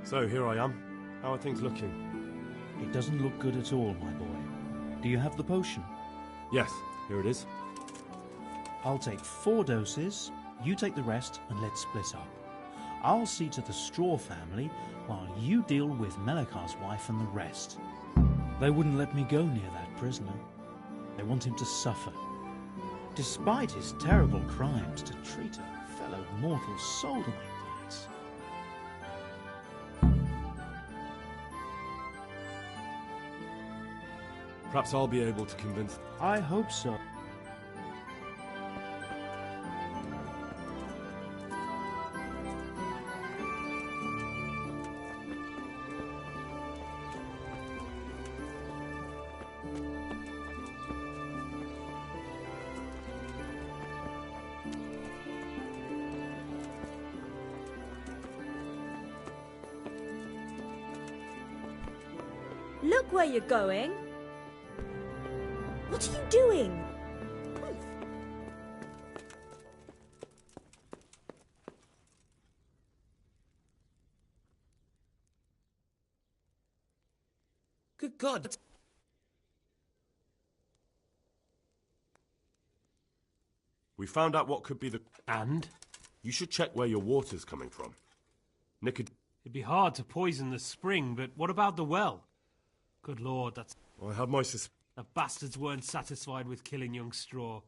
So, here I am. How are things looking? It doesn't look good at all, my boy. Do you have the potion? Yes, here it is. I'll take 4 doses, you take the rest, and let's split up. I'll see to the Straw family, while you deal with Melikar's wife and the rest. They wouldn't let me go near that prisoner. They want him to suffer. Despite his terrible crimes, to treat a fellow mortal soul like that. Perhaps I'll be able to convince... I hope so. Look where you're going. What are you doing? Good God. We found out what could be the... And? You should check where your water's coming from. It'd be hard to poison the spring, but what about the well? Good Lord, that's... I had my The bastards weren't satisfied with killing young Straw.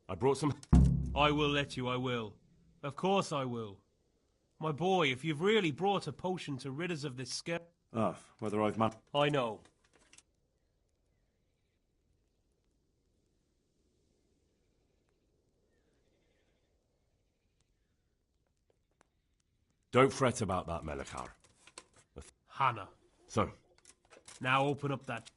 I brought some... I will let you, I will. Of course I will. My boy, if you've really brought a potion to rid us of this scare... whether I've I know. Don't fret about that, Melikar. Hannah. So? Now open up that...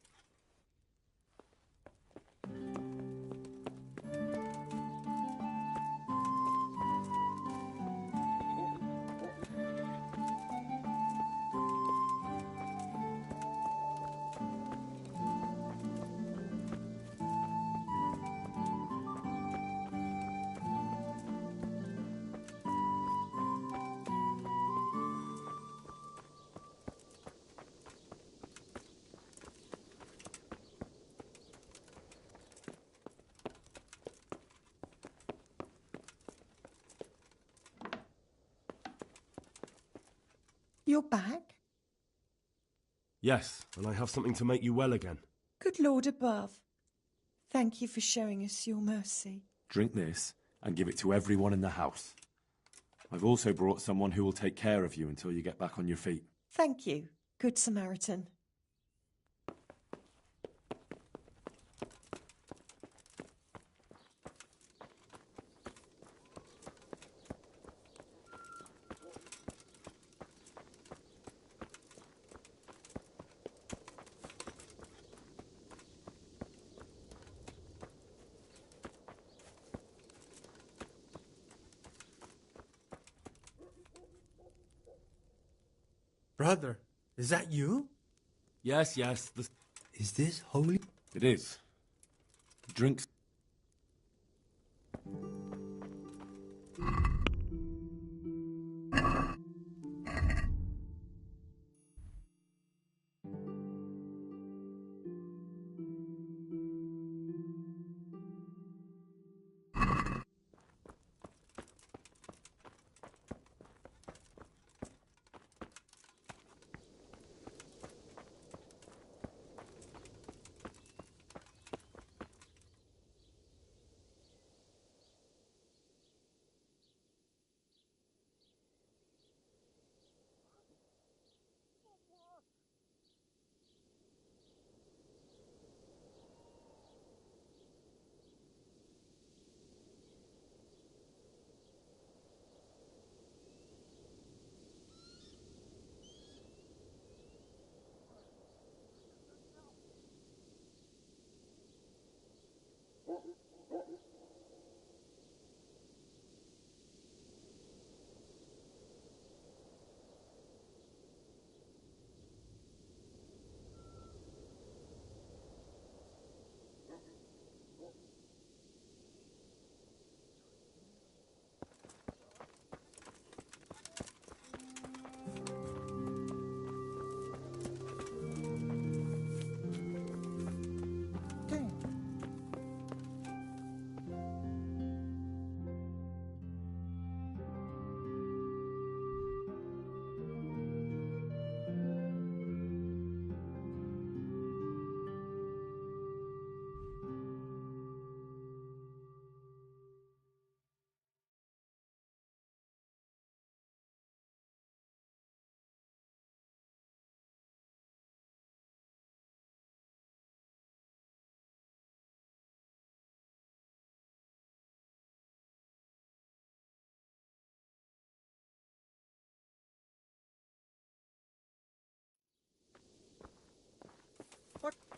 You're back? Yes, and I have something to make you well again. Good Lord above. Thank you for showing us your mercy. Drink this and give it to everyone in the house. I've also brought someone who will take care of you until you get back on your feet. Thank you, Good Samaritan. Brother, is that you? Yes. Is this holy? It is. Drink...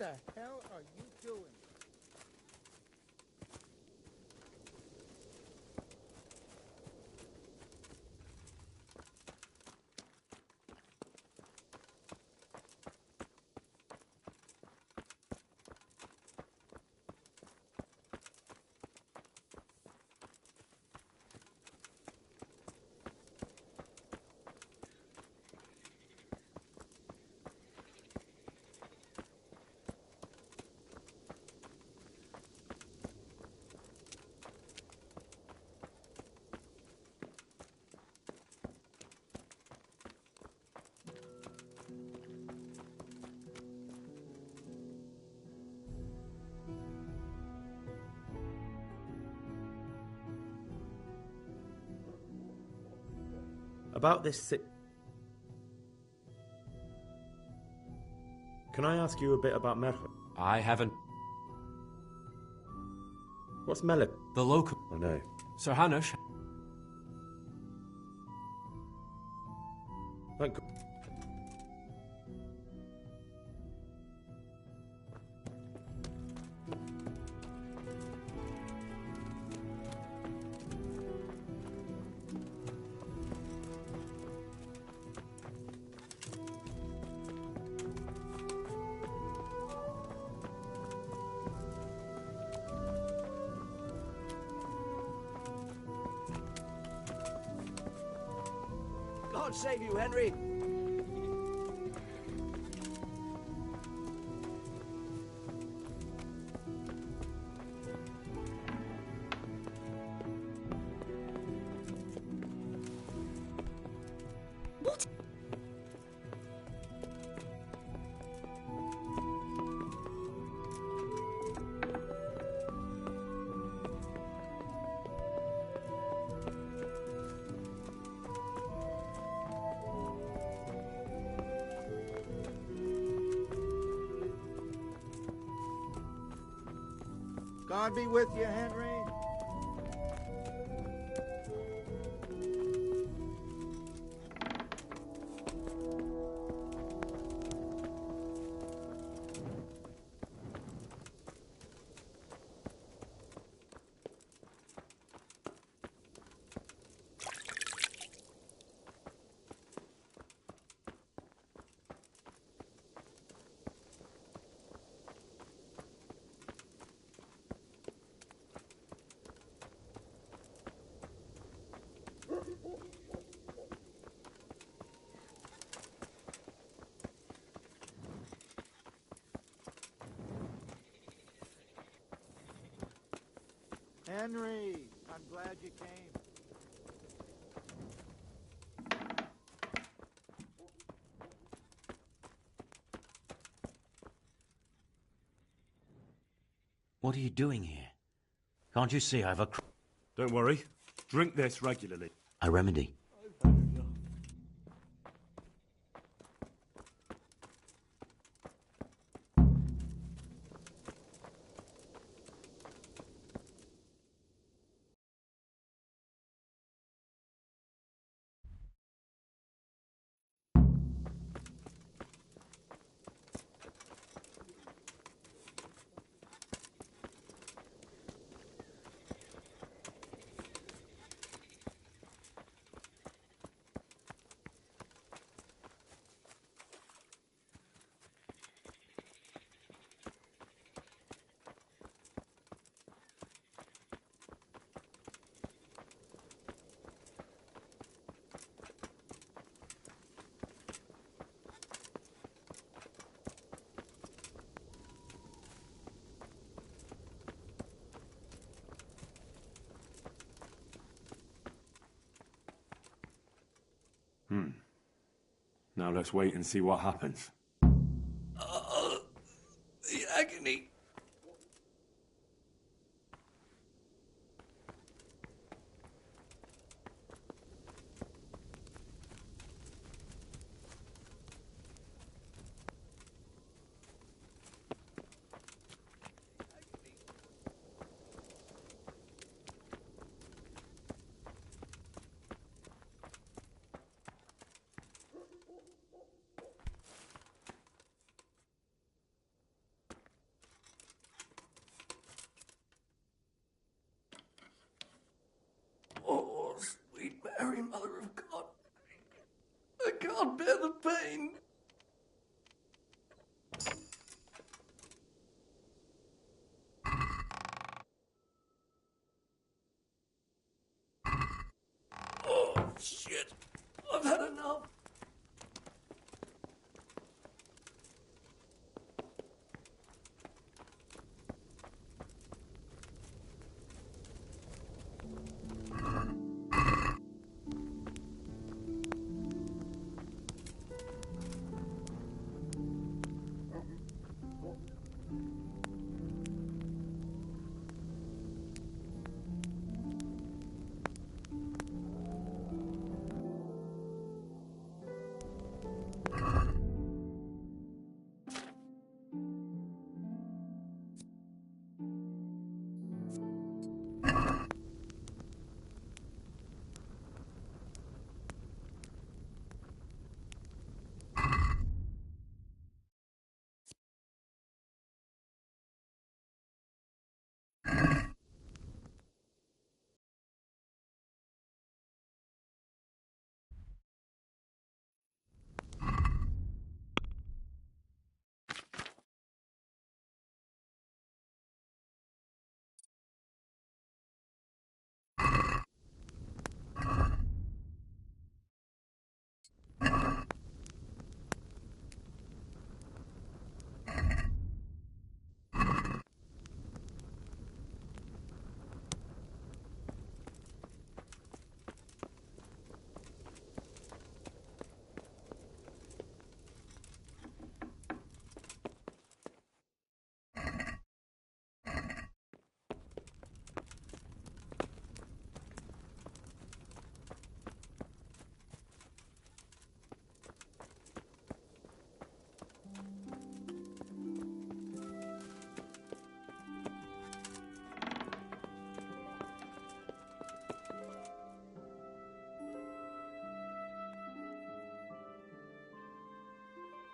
the hell are you doing? About this Can I ask you a bit about Merch? I haven't... What's Melip? The local... I know. Sir Hanush... Thank God. God save you, Henry! What? God be with you, Henry. Henry, I'm glad you came. What are you doing here? Can't you see I've a... Don't worry. Drink this regularly. A remedy. Now let's wait and see what happens. The agony. can't bear the pain. Oh, shit. I've had enough.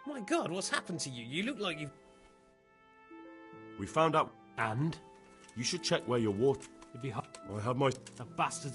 My God, what's happened to you? You look like you've... We found out. And? You should check where your water... It'd be hot. I have my... The bastard.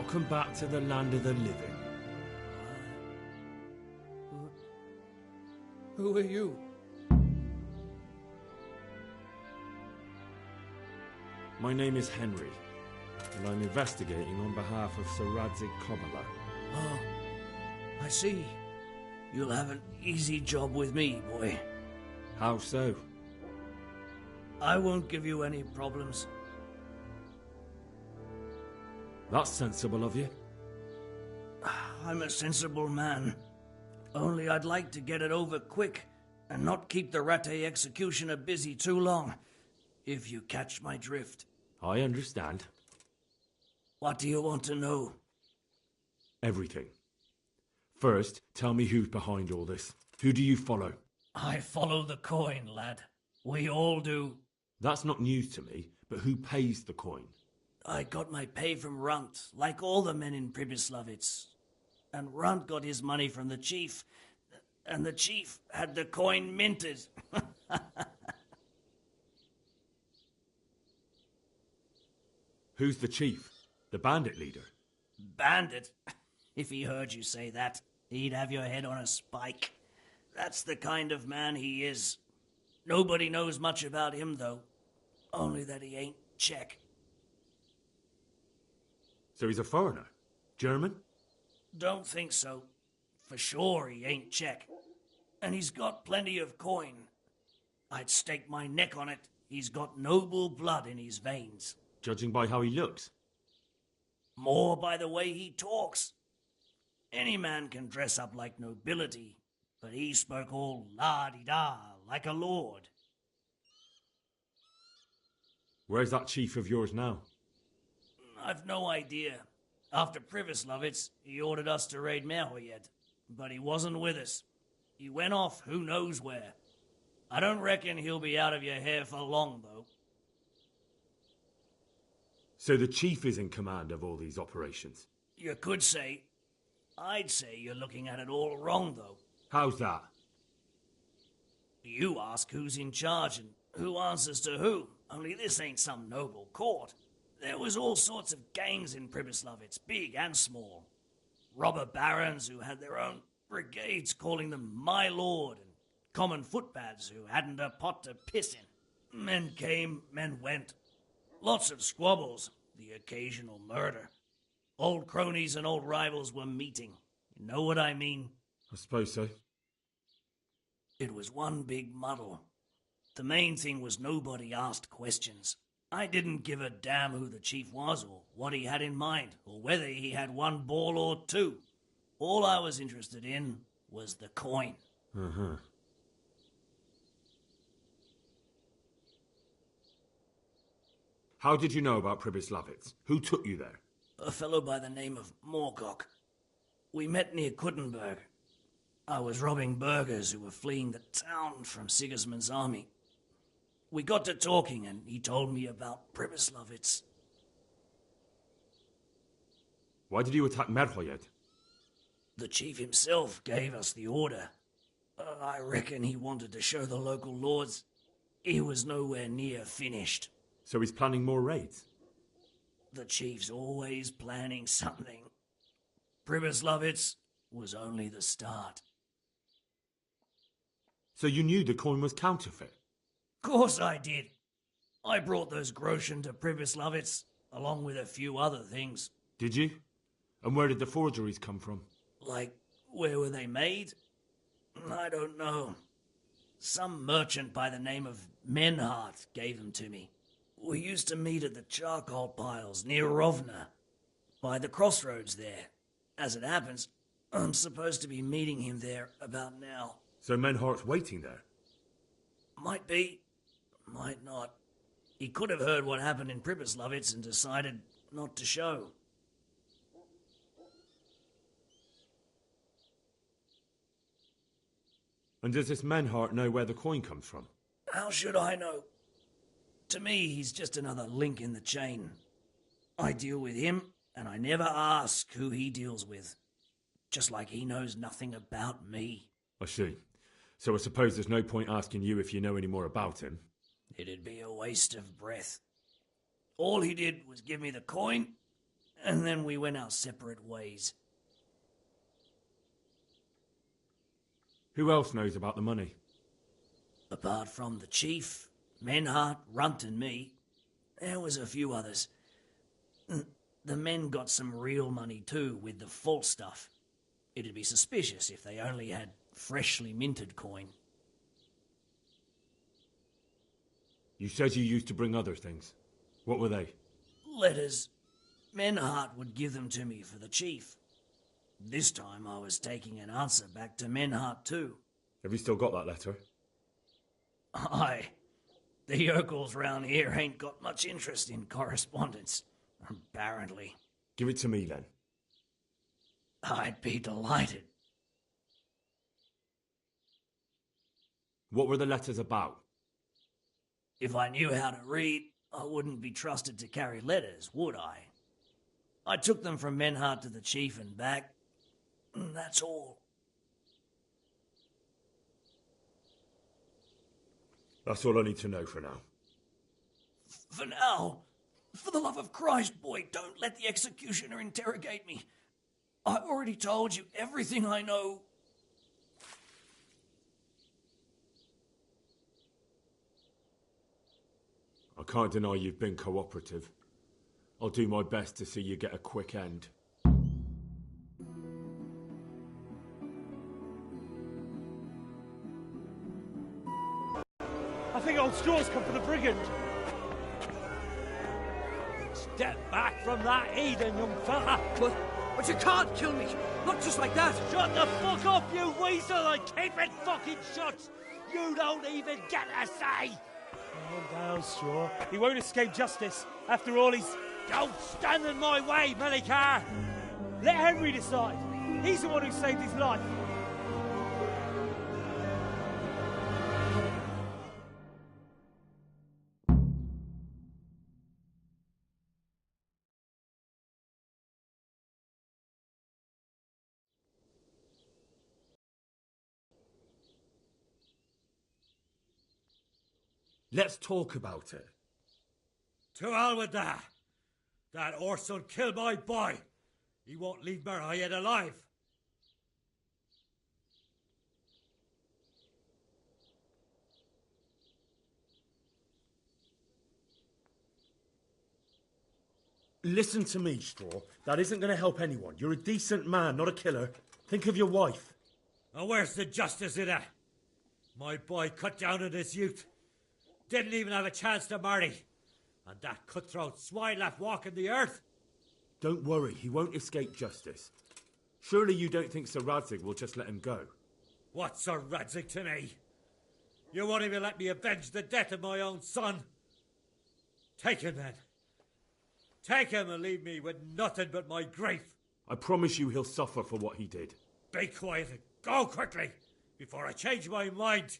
Welcome back to the land of the living. Who are you? My name is Henry, and I'm investigating on behalf of Sir Radzig Kobyla. Oh, I see. You'll have an easy job with me, boy. How so? I won't give you any problems. That's sensible of you. I'm a sensible man. Only I'd like to get it over quick and not keep the Rattay executioner busy too long, if you catch my drift. I understand. What do you want to know? Everything. First, tell me who's behind all this. Who do you follow? I follow the coin, lad. We all do. That's not news to me, but who pays the coin? I got my pay from Runt, like all the men in Pribyslavitz. And Runt got his money from the chief, and the chief had the coin minted. Who's the chief? The bandit leader? Bandit? If he heard you say that, he'd have your head on a spike. That's the kind of man he is. Nobody knows much about him, though. Only that he ain't Czech. So he's a foreigner? German? Don't think so. For sure he ain't Czech. And he's got plenty of coin. I'd stake my neck on it. He's got noble blood in his veins. Judging by how he looks? More by the way he talks. Any man can dress up like nobility, but he spoke all la-di-da, like a lord. Where's that chief of yours now? I've no idea. After Pribyslavitz, he ordered us to raid Merhoyed, but he wasn't with us. He went off who knows where. I don't reckon he'll be out of your hair for long, though. So the chief is in command of all these operations? You could say. I'd say you're looking at it all wrong, though. How's that? You ask who's in charge and who answers to who, only this ain't some noble court. There was all sorts of gangs in Pribyslavitz, big and small. Robber barons who had their own brigades calling them my lord, and common footpads who hadn't a pot to piss in. Men came, men went. Lots of squabbles, the occasional murder. Old cronies and old rivals were meeting. You know what I mean? I suppose so. It was one big muddle. The main thing was nobody asked questions. I didn't give a damn who the chief was or what he had in mind or whether he had one ball or two. All I was interested in was the coin. Uh-huh. How did you know about Pribyslavitz? Who took you there? A fellow by the name of Morgok. We met near Kuttenberg. I was robbing burghers who were fleeing the town from Sigismund's army. We got to talking and he told me about Pribyslavitz. Why did you attack Merhoyed? The chief himself gave us the order. I reckon he wanted to show the local lords he was nowhere near finished. So he's planning more raids? The chief's always planning something. Pribyslavitz was only the start. So you knew the coin was counterfeit? Course I did. I brought those groschen to Pribyslavitz, along with a few other things. Did you? And where did the forgeries come from? Like, where were they made? I don't know. Some merchant by the name of Menhart gave them to me. We used to meet at the charcoal piles near Rovna, by the crossroads there. As it happens, I'm supposed to be meeting him there about now. So Menhart's waiting there? Might be, might not. He could have heard what happened in Pribyslavitz and decided not to show. And does this Menhart know where the coin comes from? How should I know? To me, he's just another link in the chain. I deal with him, and I never ask who he deals with. Just like he knows nothing about me. I see. So I suppose there's no point asking you if you know any more about him. It'd be a waste of breath. All he did was give me the coin, and then we went our separate ways. Who else knows about the money? Apart from the chief, Menhart, Runt and me, there was a few others. The men got some real money too with the false stuff. It'd be suspicious if they only had freshly minted coin. You said you used to bring other things. What were they? Letters. Menhart would give them to me for the chief. This time I was taking an answer back to Menhart too. Have you still got that letter? Aye. The yokels round here ain't got much interest in correspondence, apparently. Give it to me then. I'd be delighted. What were the letters about? If I knew how to read, I wouldn't be trusted to carry letters, would I? I took them from Menhart to the chief and back. That's all. That's all I need to know for now. For now, for the love of Christ, boy, don't let the executioner interrogate me. I've already told you everything I know. I can't deny you've been cooperative. I'll do my best to see you get a quick end. I think old Straw's come for the brigand. Step back from that heathen, young fella. But you can't kill me. Not just like that. Shut the fuck up, you weasel, and keep it fucking shut. You don't even get a say. Calm down, Straw. He won't escape justice. After all, he's... Don't stand in my way, Melikar. Let Henry decide. He's the one who saved his life. Let's talk about it. To hell with that. That Orson killed my boy. He won't leave Merhayed alive. Listen to me, Straw. That isn't going to help anyone. You're a decent man, not a killer. Think of your wife. And where's the justice in that? My boy cut down on his youth. Didn't even have a chance to marry. And that cutthroat swine left walking the earth. Don't worry, he won't escape justice. Surely you don't think Sir Radzig will just let him go? What's Sir Radzig to me? You won't even let me avenge the death of my own son. Take him then. Take him and leave me with nothing but my grief. I promise you he'll suffer for what he did. Be quiet and go quickly before I change my mind.